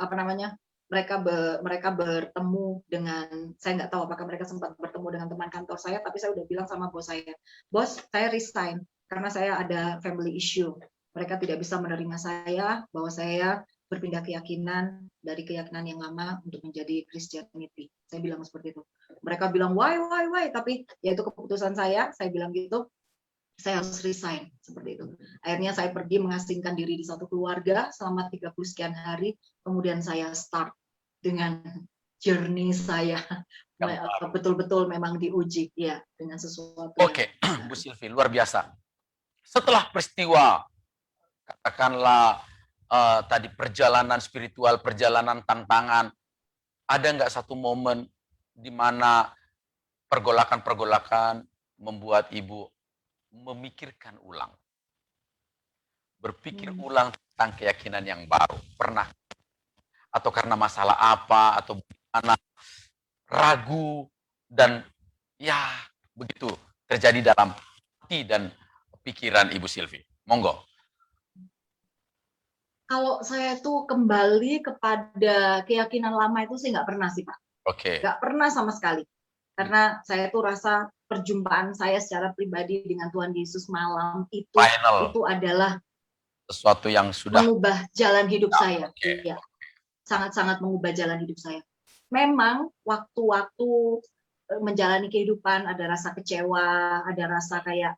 mereka bertemu dengan, saya nggak tahu apakah mereka sempat bertemu dengan teman kantor saya, tapi saya udah bilang sama bos saya, bos, saya resign karena saya ada family issue. Mereka tidak bisa menerima saya bahwa saya berpindah keyakinan dari keyakinan yang lama untuk menjadi Christianity. Saya bilang seperti itu. Mereka bilang why, tapi ya itu keputusan saya bilang gitu. Saya harus resign seperti itu. Akhirnya saya pergi mengasingkan diri di satu keluarga selama 30 sekian hari. Kemudian saya start dengan journey saya betul-betul memang diuji ya dengan sesuatu. Oke, Bu Silvi, luar biasa. Setelah peristiwa, katakanlah tadi perjalanan spiritual, perjalanan tantangan, ada nggak satu momen di mana pergolakan-pergolakan membuat Ibu memikirkan ulang, berpikir ulang tentang keyakinan yang baru? Pernah? Atau karena masalah apa, atau bagaimana, ragu, dan ya begitu terjadi dalam hati dan pikiran Ibu Silvi? Monggo. Kalau saya tuh kembali kepada keyakinan lama itu sih nggak pernah sih Pak. Oke. Nggak pernah sama sekali. Karena saya tuh rasa perjumpaan saya secara pribadi dengan Tuhan Yesus malam itu adalah sesuatu yang sudah mengubah jalan hidup saya. Okay. Ya, sangat-sangat mengubah jalan hidup saya. Memang waktu-waktu menjalani kehidupan ada rasa kecewa, ada rasa kayak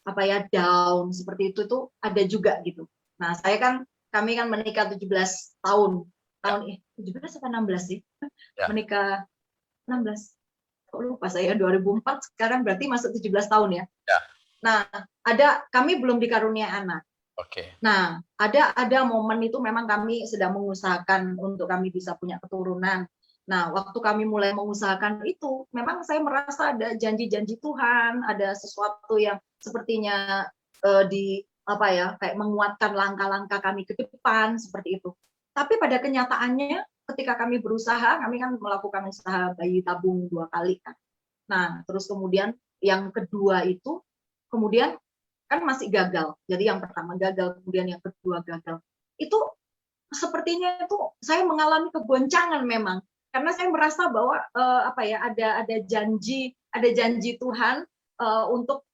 apa ya, down seperti itu tuh ada juga gitu. Nah, kami kan menikah 17 tahun. 17 atau 16 sih? Ya. Menikah 16. Kok lupa saya, 2004, sekarang berarti masuk 17 tahun ya. Ya. Nah, kami belum dikaruniai anak. Oke. Nah, ada momen itu memang kami sedang mengusahakan untuk kami bisa punya keturunan. Nah, waktu kami mulai mengusahakan itu, memang saya merasa ada janji-janji Tuhan, ada sesuatu yang sepertinya kayak menguatkan langkah-langkah kami ke depan seperti itu. Tapi pada kenyataannya, ketika kami berusaha, kami kan melakukan usaha bayi tabung 2 kali kan. Nah, terus kemudian yang kedua itu, kemudian kan masih gagal. Jadi yang pertama gagal, kemudian yang kedua gagal. Itu sepertinya itu saya mengalami kegoncangan memang, karena saya merasa bahwa ada janji Tuhan untuk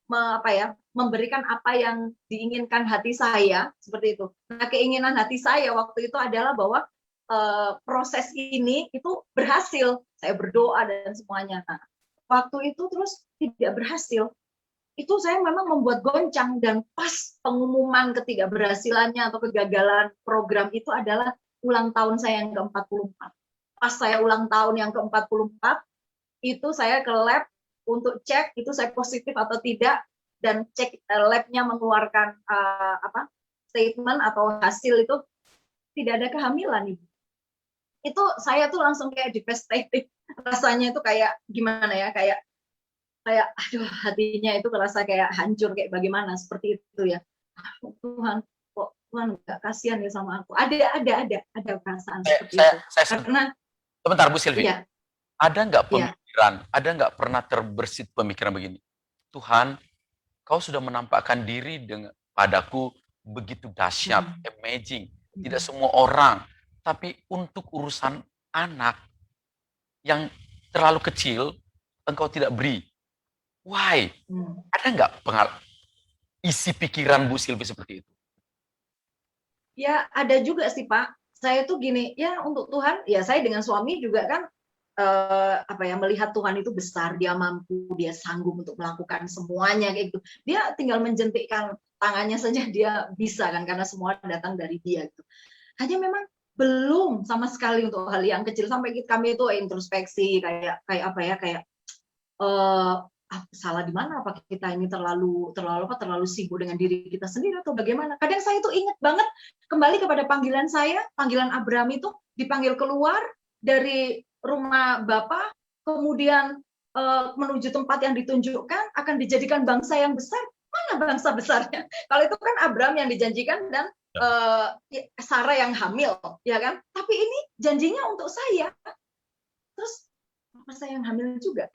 memberikan apa yang diinginkan hati saya seperti itu. Nah, keinginan hati saya waktu itu adalah bahwa proses ini itu berhasil. Saya berdoa dan semuanya. Nah, waktu itu terus tidak berhasil. Itu saya memang membuat goncang, dan pas pengumuman ketidakberhasilannya atau kegagalan program itu adalah ulang tahun saya yang ke-44. Pas saya ulang tahun yang ke-44, itu saya ke lab untuk cek itu saya positif atau tidak, dan cek labnya mengeluarkan statement atau hasil itu tidak ada kehamilan nih. Itu saya tuh langsung kayak devastated, rasanya itu kayak gimana ya, kayak aduh, hatinya itu kerasa kayak hancur, kayak bagaimana seperti itu ya. Tuhan, kok Tuhan nggak kasihan ya sama aku. Ada perasaan seperti itu. Karena sebentar Bu Silvi, ya, ada nggak pemikiran, ada nggak pernah terbersit pemikiran begini, Tuhan, Kau sudah menampakkan diri padaku begitu dahsyat, amazing, tidak semua orang, tapi untuk urusan anak yang terlalu kecil, Engkau tidak beri. Why? Ada nggak isi pikiran Bu Silvi seperti itu? Ya, ada juga sih Pak. Saya tuh gini, ya untuk Tuhan, ya saya dengan suami juga kan melihat Tuhan itu besar, dia mampu, dia sanggup untuk melakukan semuanya kayak gitu. Dia tinggal menjentikkan tangannya saja dia bisa kan, karena semua datang dari dia gitu. Hanya memang belum sama sekali untuk hal yang kecil, sampai kami itu introspeksi kayak salah di mana, apa kita ini terlalu sibuk dengan diri kita sendiri atau bagaimana. Kadang saya itu ingat banget kembali kepada panggilan saya, panggilan Abraham itu dipanggil keluar dari rumah Bapa, kemudian menuju tempat yang ditunjukkan akan dijadikan bangsa yang besar. Mana bangsa besarnya? Kalau itu kan Abraham yang dijanjikan dan Sarah yang hamil, ya kan? Tapi ini janjinya untuk saya. terus apa saya yang hamil juga?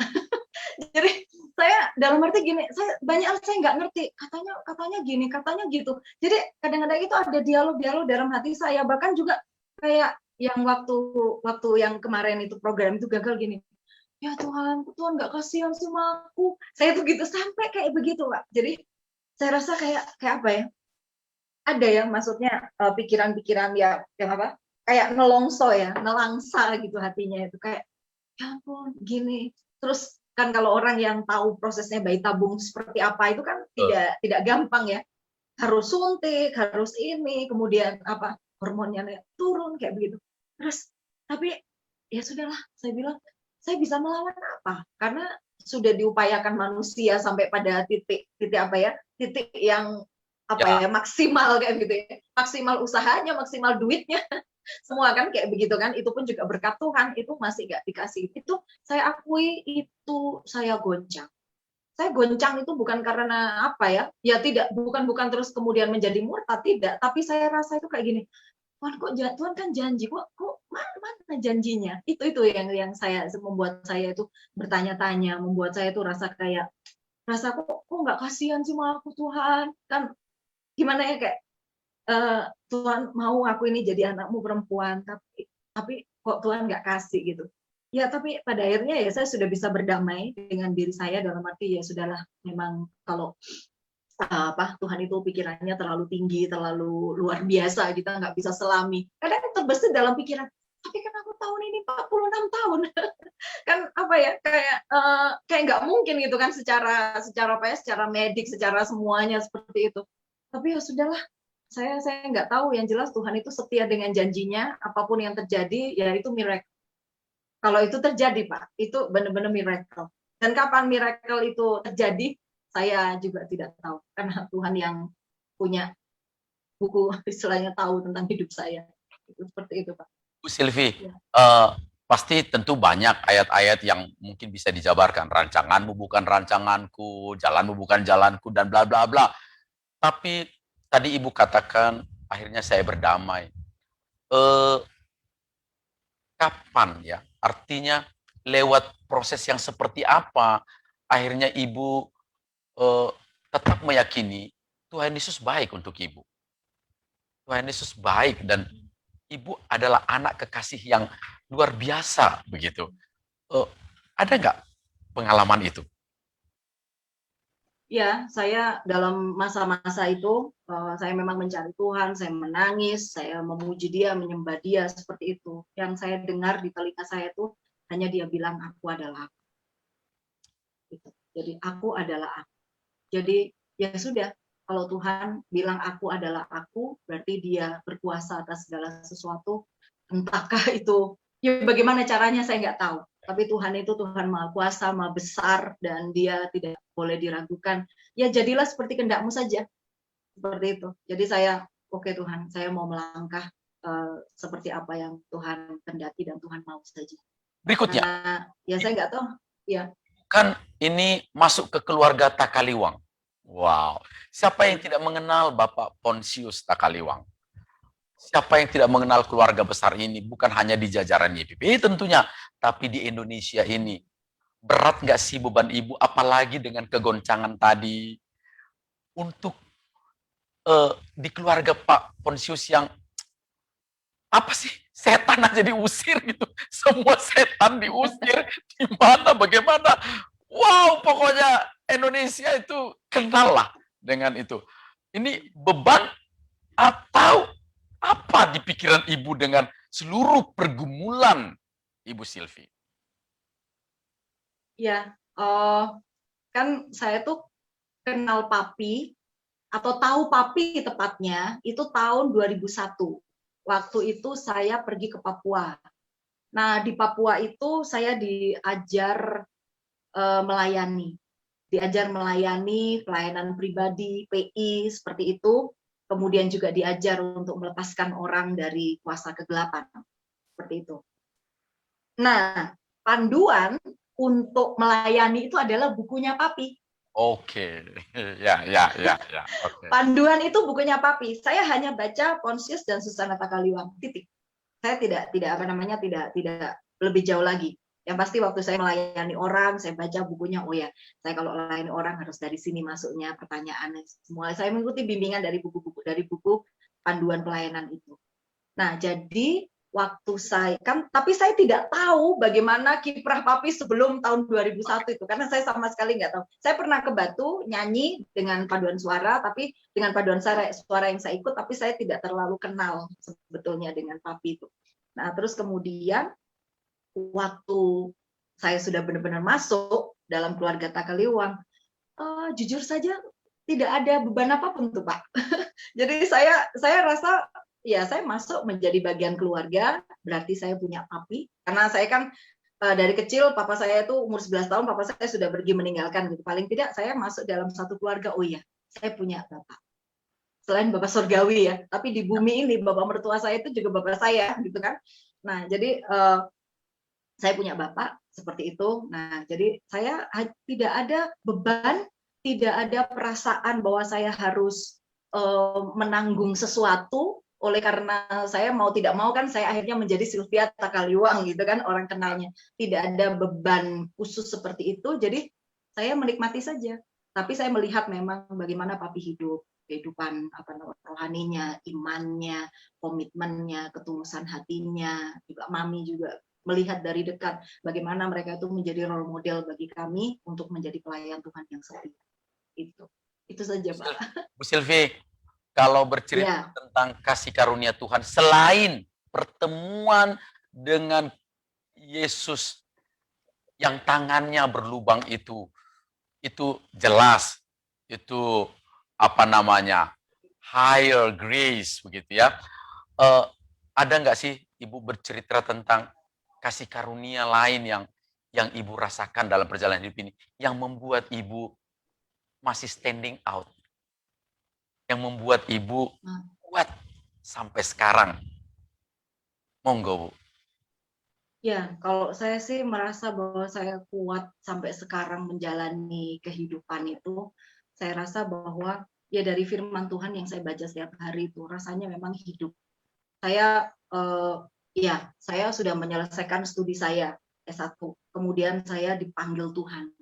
Jadi saya dalam arti gini, saya nggak ngerti, katanya gini, katanya gitu. Jadi kadang-kadang itu ada dialog-dialog dalam hati saya, bahkan juga kayak yang waktu yang kemarin itu program itu gagal gini. Ya Tuhan, Tuhan nggak kasihan sama aku. Saya tuh gitu sampai kayak begitu, Pak. Jadi saya rasa kayak apa ya? Ada ya, maksudnya pikiran-pikiran yang apa? Kayak nelangsa gitu hatinya itu kayak ya ampun gini. Terus kan kalau orang yang tahu prosesnya bayi tabung seperti apa itu kan tidak gampang ya. Harus suntik, harus ini, kemudian apa hormonnya turun kayak begitu. Terus tapi ya sudahlah, saya bilang saya bisa melawan apa? Karena sudah diupayakan manusia sampai pada titik apa ya? Titik yang apa ya maksimal kayak gitu ya. Maksimal usahanya, maksimal duitnya. Semua kan kayak begitu kan, itu pun juga berkat Tuhan, itu masih gak dikasih. Itu saya akui, itu saya goncang itu bukan karena apa ya tidak, bukan terus kemudian menjadi murtad, tidak, tapi saya rasa itu kayak gini, Tuhan kan janji, kok mana janjinya, itu yang saya membuat saya itu bertanya-tanya, membuat saya itu rasa kok nggak kasihan sih sama aku Tuhan, kan gimana ya kayak Tuhan mau aku ini jadi anakmu perempuan, tapi kok Tuhan nggak kasih gitu. Ya tapi pada akhirnya ya saya sudah bisa berdamai dengan diri saya, dalam arti ya sudahlah, memang kalau Tuhan itu pikirannya terlalu tinggi, terlalu luar biasa, kita nggak bisa selami. Kadang terbesit dalam pikiran, tapi kan aku tahun ini 46 tahun. Kan apa ya, kayak nggak mungkin gitu kan, secara apa ya, secara medik, secara semuanya seperti itu. Tapi ya sudahlah, saya nggak tahu, yang jelas Tuhan itu setia dengan janjinya, apapun yang terjadi ya itu miracle. Kalau itu terjadi Pak, itu benar-benar miracle. Dan kapan miracle itu terjadi, saya juga tidak tahu, karena Tuhan yang punya buku, istilahnya tahu tentang hidup saya. Itu seperti itu Pak. Bu Silvi, Ya. pasti tentu banyak ayat-ayat yang mungkin bisa dijabarkan. Rancanganmu bukan rancanganku, jalanmu bukan jalanku, dan bla bla bla. Tapi tadi Ibu katakan, akhirnya saya berdamai. Kapan ya? Artinya lewat proses yang seperti apa akhirnya Ibu tetap meyakini Tuhan Yesus baik untuk Ibu. Tuhan Yesus baik dan Ibu adalah anak kekasih yang luar biasa begitu. Ada nggak pengalaman itu? Ya, saya dalam masa-masa itu, saya memang mencari Tuhan, saya menangis, saya memuji Dia, menyembah Dia, seperti itu. Yang saya dengar di telinga saya itu, hanya Dia bilang, aku adalah aku. Gitu. Jadi, aku adalah aku. Jadi, ya sudah, kalau Tuhan bilang aku adalah aku, berarti Dia berkuasa atas segala sesuatu. Entahkah itu, ya bagaimana caranya saya nggak tahu. Tapi Tuhan itu Tuhan Maha Kuasa, Maha Besar, dan Dia tidak boleh diragukan. Ya jadilah seperti kehendakmu saja. Seperti itu. Jadi saya, oke Tuhan, saya mau melangkah seperti apa yang Tuhan kehendaki dan Tuhan mau saja. Berikutnya. Karena ya saya nggak tahu. Ya. Kan ini masuk ke keluarga Takaliwang. Wow. Siapa yang tidak mengenal Bapak Pontius Takaliwang? Siapa yang tidak mengenal keluarga besar ini? Bukan hanya di jajaran YPP tentunya, tapi di Indonesia ini. Berat nggak sih beban Ibu, apalagi dengan kegoncangan tadi, untuk di keluarga Pak Pontius yang, apa sih, setan aja diusir gitu. Semua setan diusir, di mana, bagaimana. Wow, pokoknya Indonesia itu kenal lah dengan itu. Ini beban atau apa di pikiran Ibu dengan seluruh pergumulan Ibu Silvi? Ya, kan saya tuh kenal Papi, atau tahu Papi tepatnya, itu tahun 2001. Waktu itu saya pergi ke Papua. Nah, di Papua itu saya diajar melayani. Diajar melayani, pelayanan pribadi, PI, seperti itu. Kemudian juga diajar untuk melepaskan orang dari kuasa kegelapan. Seperti itu. Nah, panduan untuk melayani itu adalah bukunya Papi. Oke, ya. Okay. Panduan itu bukunya Papi. Saya hanya baca Pontius dan Susana Takaliwang. Titik. Saya tidak lebih jauh lagi. Yang pasti waktu saya melayani orang, saya baca bukunya, oh ya, saya kalau melayani orang harus dari sini masuknya pertanyaannya semua. Saya mengikuti bimbingan dari buku panduan pelayanan itu. Nah, jadi waktu saya kan, tapi saya tidak tahu bagaimana kiprah Papi sebelum tahun 2001 itu, karena saya sama sekali nggak tahu. Saya pernah ke Batu nyanyi dengan paduan suara, tapi dengan paduan suara yang saya ikut, tapi saya tidak terlalu kenal sebetulnya dengan Papi itu. Nah, terus kemudian waktu saya sudah benar-benar masuk dalam keluarga Takaliwang, jujur saja tidak ada beban apapun tuh Pak. Jadi saya rasa ya saya masuk menjadi bagian keluarga, berarti saya punya Papi. Karena saya kan dari kecil papa saya itu umur 11 tahun, papa saya sudah pergi meninggalkan gitu. Paling tidak saya masuk dalam satu keluarga, oh iya, saya punya Bapak. Selain Bapak surgawi ya, tapi di bumi ini Bapak mertua saya itu juga Bapak saya gitu kan. Nah, jadi saya punya Bapak seperti itu. Nah, jadi saya tidak ada beban, tidak ada perasaan bahwa saya harus menanggung sesuatu. Oleh karena saya mau tidak mau kan saya akhirnya menjadi Sylvia Takaliwang gitu kan, orang kenalnya. Tidak ada beban khusus seperti itu, jadi saya menikmati saja. Tapi saya melihat memang bagaimana Papi hidup, kehidupan rohaninya, imannya, komitmennya, ketulusan hatinya, juga Mami juga melihat dari dekat bagaimana mereka itu menjadi role model bagi kami untuk menjadi pelayan Tuhan yang setia. Itu saja Pak. Bu Sylvie, kalau bercerita tentang kasih karunia Tuhan selain pertemuan dengan Yesus yang tangannya berlubang itu jelas, itu apa namanya, higher grace begitu ya. Ada nggak sih Ibu bercerita tentang kasih karunia lain yang Ibu rasakan dalam perjalanan hidup ini yang membuat Ibu masih standing out, yang membuat Ibu kuat sampai sekarang? Monggo, Bu. Ya, kalau saya sih merasa bahwa saya kuat sampai sekarang menjalani kehidupan itu, saya rasa bahwa ya dari firman Tuhan yang saya baca setiap hari itu rasanya memang hidup. Saya saya sudah menyelesaikan studi saya S1, kemudian saya dipanggil Tuhan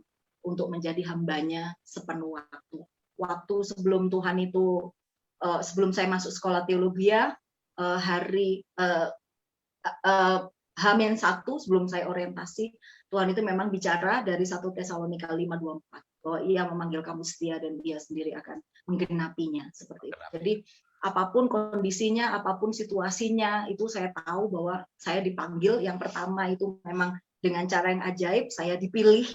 untuk menjadi hambanya sepenuh waktu. Waktu sebelum Tuhan itu, sebelum saya masuk sekolah teologi, H-1 sebelum saya orientasi, Tuhan itu memang bicara dari 1 Tesalonika 5:24 bahwa Ia memanggil kamu setia dan Dia sendiri akan menggenapinya, seperti itu. Jadi apapun kondisinya, apapun situasinya, itu saya tahu bahwa saya dipanggil. Yang pertama itu memang dengan cara yang ajaib, saya dipilih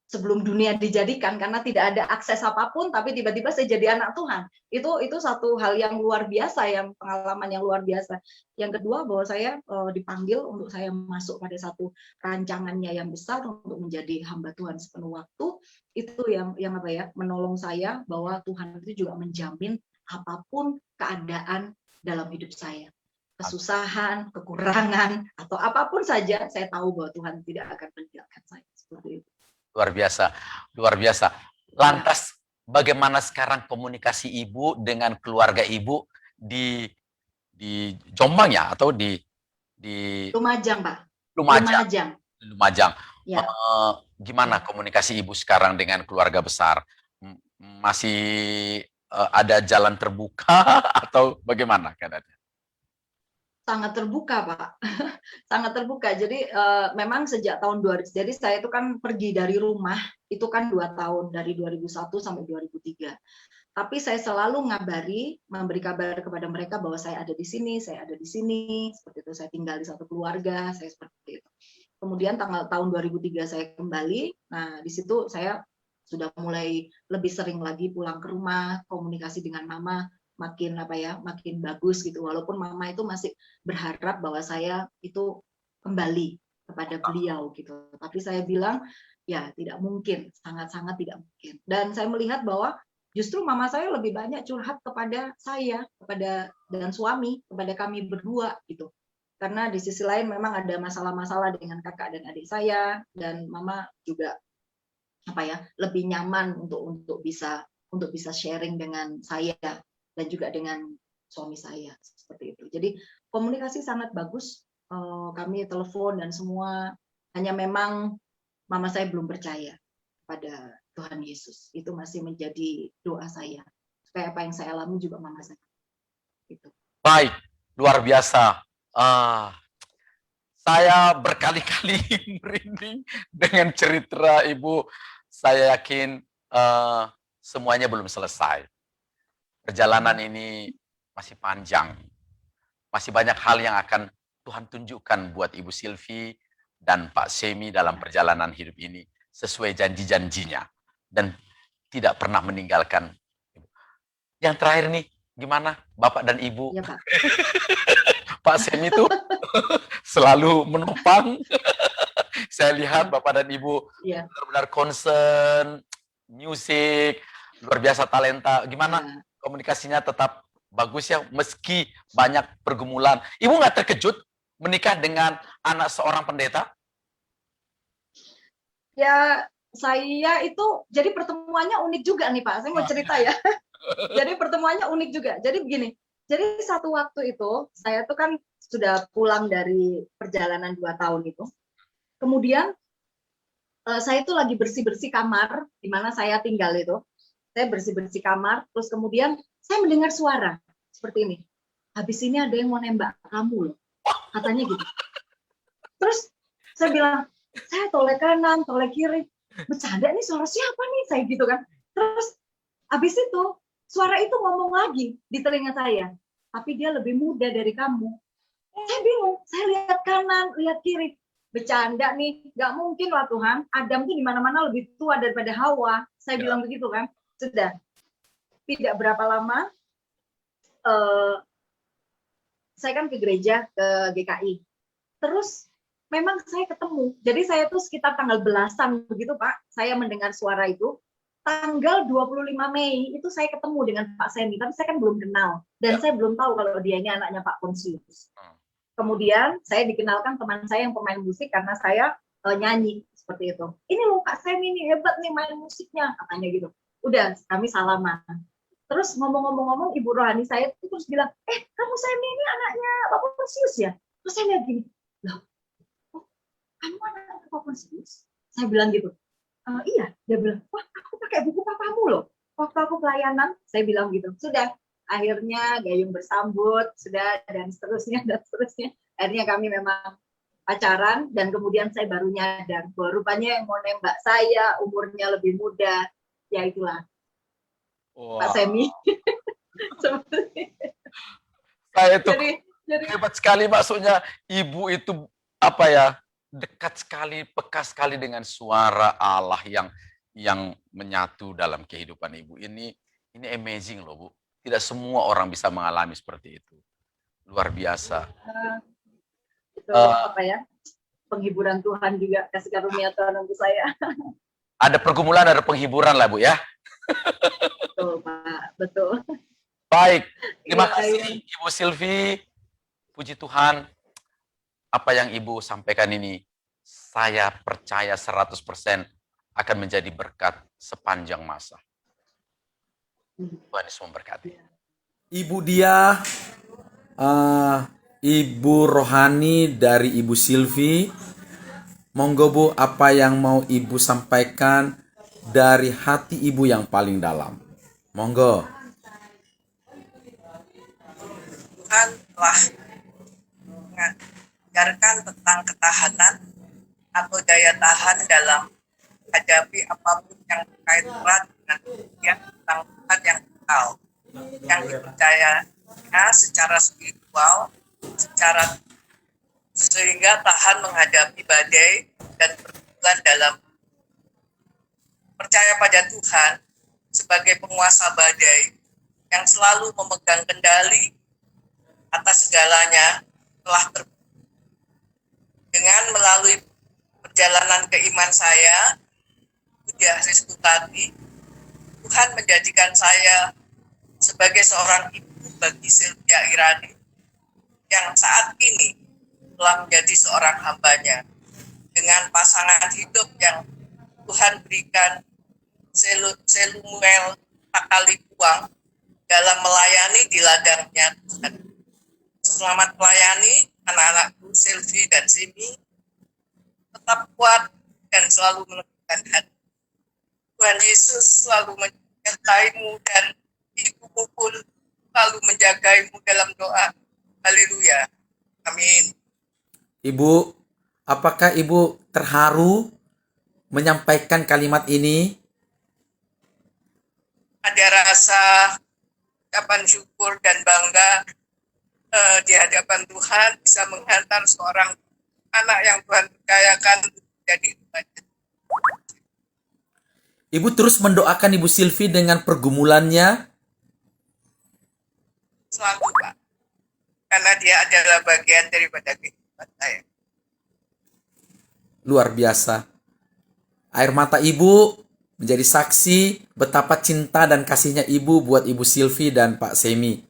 sebelum dunia dijadikan, karena tidak ada akses apapun, tapi tiba-tiba saya jadi anak Tuhan. Itu satu hal yang luar biasa, yang pengalaman yang luar biasa. Yang kedua, bahwa saya dipanggil untuk saya masuk pada satu rancangannya yang besar untuk menjadi hamba Tuhan sepenuh waktu. Itu yang menolong saya bahwa Tuhan itu juga menjamin apapun keadaan dalam hidup saya. Kesusahan, kekurangan, atau apapun saja, saya tahu bahwa Tuhan tidak akan meninggalkan saya. Seperti itu. Luar biasa, luar biasa. Lantas bagaimana sekarang komunikasi Ibu dengan keluarga Ibu di Jombang ya, atau di Lumajang, Pak. Lumajang. Ya. Gimana komunikasi Ibu sekarang dengan keluarga besar? Masih ada jalan terbuka atau bagaimana keadaannya? Sangat terbuka, Pak. Sangat terbuka. Jadi memang sejak tahun 2000, jadi saya itu kan pergi dari rumah, itu kan 2 tahun, dari 2001 sampai 2003. Tapi saya selalu memberi kabar kepada mereka bahwa saya ada di sini, seperti itu. Saya tinggal di satu keluarga, saya seperti itu. Kemudian tahun 2003 saya kembali, nah di situ saya sudah mulai lebih sering lagi pulang ke rumah, komunikasi dengan Mama makin bagus gitu, walaupun Mama itu masih berharap bahwa saya itu kembali kepada beliau gitu, tapi saya bilang ya tidak mungkin, sangat-sangat tidak mungkin. Dan saya melihat bahwa justru Mama saya lebih banyak curhat kepada saya, dan suami, kepada kami berdua gitu, karena di sisi lain memang ada masalah-masalah dengan kakak dan adik saya, dan Mama juga lebih nyaman untuk bisa sharing dengan saya dan juga dengan suami saya, seperti itu. Jadi komunikasi sangat bagus, kami telepon dan semua Hanya memang mama saya belum percaya pada Tuhan Yesus. Itu masih menjadi doa saya. Supaya apa yang saya alami juga mama saya. Gitu. Baik, luar biasa. Saya berkali-kali merinding dengan cerita Ibu. Saya yakin semuanya belum selesai. Perjalanan ini masih panjang. Masih banyak hal yang akan Tuhan tunjukkan buat Ibu Silvi dan Pak Semi dalam perjalanan hidup ini sesuai janji-janjinya dan tidak pernah meninggalkan Ibu. Yang terakhir nih, gimana Bapak dan Ibu? Ya, Pak. Pak Semi itu selalu menopang. Saya lihat Bapak dan Ibu benar-benar concern, musik, luar biasa talenta. Gimana komunikasinya tetap bagus ya, meski banyak pergumulan. Ibu nggak terkejut menikah dengan anak seorang pendeta? Ya, saya itu, jadi pertemuannya unik juga nih Pak. Saya mau cerita ya. Jadi pertemuannya unik juga. Jadi begini, jadi satu waktu itu, saya tuh kan sudah pulang dari perjalanan 2 tahun itu. Kemudian, saya itu lagi bersih-bersih kamar, di mana saya tinggal itu. Saya bersih-bersih kamar, terus kemudian saya mendengar suara seperti ini. Habis ini ada yang mau nembak kamu loh. Katanya gitu. Terus saya bilang, saya toleh kanan, toleh kiri. Bercanda nih, suara siapa nih? Saya gitu kan. Terus habis itu, suara itu ngomong lagi di telinga saya. Tapi dia lebih muda dari kamu. Saya bingung. Saya lihat kanan, lihat kiri. Bercanda nih, nggak mungkin lah Tuhan. Adam tuh di mana-mana lebih tua daripada Hawa. Saya bilang begitu kan. Sudah. Tidak berapa lama, saya kan ke gereja, ke GKI. Terus memang saya ketemu. Jadi saya tuh sekitar tanggal belasan begitu Pak, saya mendengar suara itu. Tanggal 25 Mei itu saya ketemu dengan Pak Semi, tapi saya kan belum kenal. Dan saya belum tahu kalau dia ini anaknya Pak Ponsius. Kemudian saya dikenalkan teman saya yang pemain musik karena saya nyanyi seperti itu. Ini loh Pak Semi ini hebat nih main musiknya, katanya gitu. Udah, kami salaman. Terus ngomong-ngomong ibu rohani saya itu terus bilang, kamu Semi ini anaknya Pak Ponsius ya? Terus saya lihat gini, loh, kamu anaknya Pak Ponsius? Saya bilang gitu, iya. Dia bilang, wah aku pakai buku papamu loh. Waktu aku pelayanan, saya bilang gitu. Sudah, akhirnya gayung bersambut, sudah, dan seterusnya, dan seterusnya. Akhirnya kami memang pacaran, dan kemudian saya baru nyadar bahwa rupanya yang mau nembak saya umurnya lebih muda. Ya itulah. Wow. Pak Semi. Saya itu jadi hebat sekali, maksudnya ibu itu apa ya, dekat sekali, peka sekali dengan suara Allah yang menyatu dalam kehidupan ibu. Ini amazing loh Bu. Tidak semua orang bisa mengalami seperti itu. Luar biasa. Itu apa ya? Penghiburan Tuhan juga, kasih karunia Tuhan untuk saya. Ada pergumulan, ada penghiburan lah Bu ya. Betul Pak, betul. Baik, terima kasih Ibu Silvi. Puji Tuhan, apa yang Ibu sampaikan ini, saya percaya 100% akan menjadi berkat sepanjang masa. Tuhan Yesus memberkati. Ibu dia, Ibu rohani dari Ibu Silvi. Monggo Bu, apa yang mau Ibu sampaikan dari hati Ibu yang paling dalam? Monggo. Tuhan telah mengajarkan tentang ketahanan atau daya tahan dalam menghadapi apapun yang terkait erat dengan yang tentang Tuhan yang kekal, yang dipercayanya secara spiritual, secara sehingga tahan menghadapi badai dan pergumulan dalam percaya pada Tuhan sebagai penguasa badai yang selalu memegang kendali atas segalanya telah dengan melalui perjalanan keiman saya, Budia Rizkutati, Tuhan menjadikan saya sebagai seorang ibu bagi Sylvia Irani yang saat ini telah menjadi seorang hambanya dengan pasangan hidup yang Tuhan berikan Selumuel Takalipuang dalam melayani di ladangnya Tuhan. Selamat melayani anak-anakku Silvi dan Simi. tetap kuat dan selalu meneguhkan hati. Tuhan Yesus selalu menyertaimu dan ibumu pun selalu menjagaimu dalam doa. Haleluya. Amin. Ibu, apakah Ibu terharu menyampaikan kalimat ini? Ada rasa ucapan syukur dan bangga di hadapan Tuhan bisa menghantar seorang anak yang Tuhan percayakan jadi remaja. Ibu terus mendoakan Ibu Silvi dengan pergumulannya. Selalu, Pak. Karena dia adalah bagian daripada kehidupan saya. Luar biasa. Air mata Ibu menjadi saksi betapa cinta dan kasihnya Ibu buat Ibu Silvi dan Pak Semi.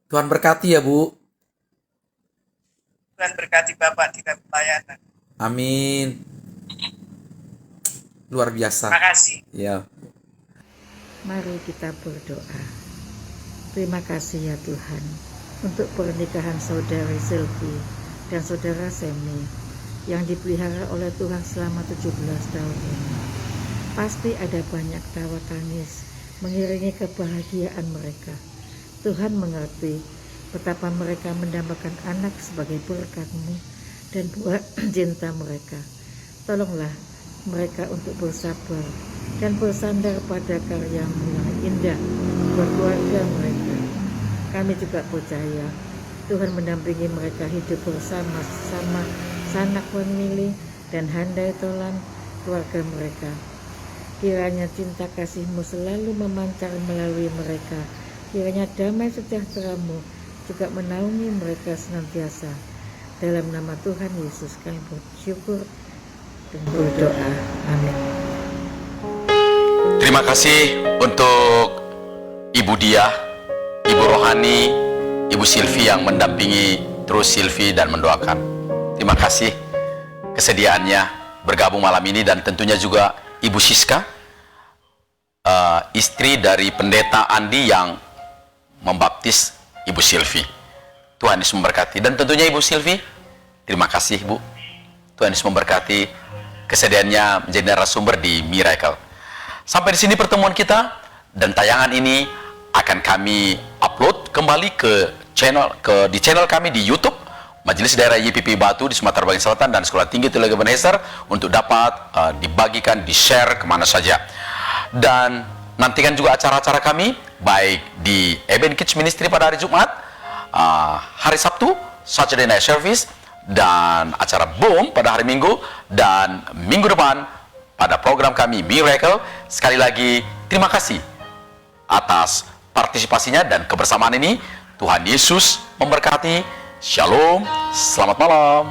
Tuhan berkati ya, Bu. Tuhan berkati Bapak di dalam pelayanan. Amin. Luar biasa. Terima kasih. Ya. Mari kita berdoa. Terima kasih ya Tuhan untuk pernikahan saudari Silvi dan saudara Semi yang dipelihara oleh Tuhan selama 17 tahun ini. Pasti ada banyak tawa tangis mengiringi kebahagiaan mereka. Tuhan mengerti betapa mereka mendambakan anak sebagai berkat-Mu dan buah cinta mereka. Tolonglah mereka untuk bersabar dan bersandar pada karya-Mu yang indah buat keluarga mereka. Kami juga percaya Tuhan mendampingi mereka hidup bersama-sama sanak famili dan handai tolan keluarga mereka. Kiranya cinta kasih-Mu selalu memancar melalui mereka. Kiranya damai sejahtera-Mu juga menaungi mereka senantiasa. Dalam nama Tuhan Yesus kami bersyukur dan berdoa. Amin. Terima kasih untuk Ibu Dia, Ibu Rohani, Ibu Silvi yang mendampingi terus Silvi dan mendoakan. Terima kasih kesediaannya bergabung malam ini, dan tentunya juga Ibu Siska, istri dari pendeta Andi yang membaptis Ibu Silvi. Tuhan Yesus memberkati. Dan tentunya Ibu Silvi, terima kasih Bu. Tuhan Yesus memberkati kesediaannya menjadi narasumber di Miracle. Sampai di sini pertemuan kita, dan tayangan ini akan kami upload kembali di channel kami di YouTube Majelis Daerah YPP Batu di Sumatera Bagian Selatan dan Sekolah Tinggi Teologi Ebenezer untuk dapat dibagikan, di-share kemana saja. Dan nantikan juga acara-acara kami baik di Eben Kids Ministry pada hari Jumat, hari Sabtu Saturday Night Service, dan acara Boom pada hari Minggu, dan minggu depan pada program kami Miracle. Sekali lagi terima kasih atas partisipasinya dan kebersamaan ini. Tuhan Yesus memberkati. Shalom, selamat malam.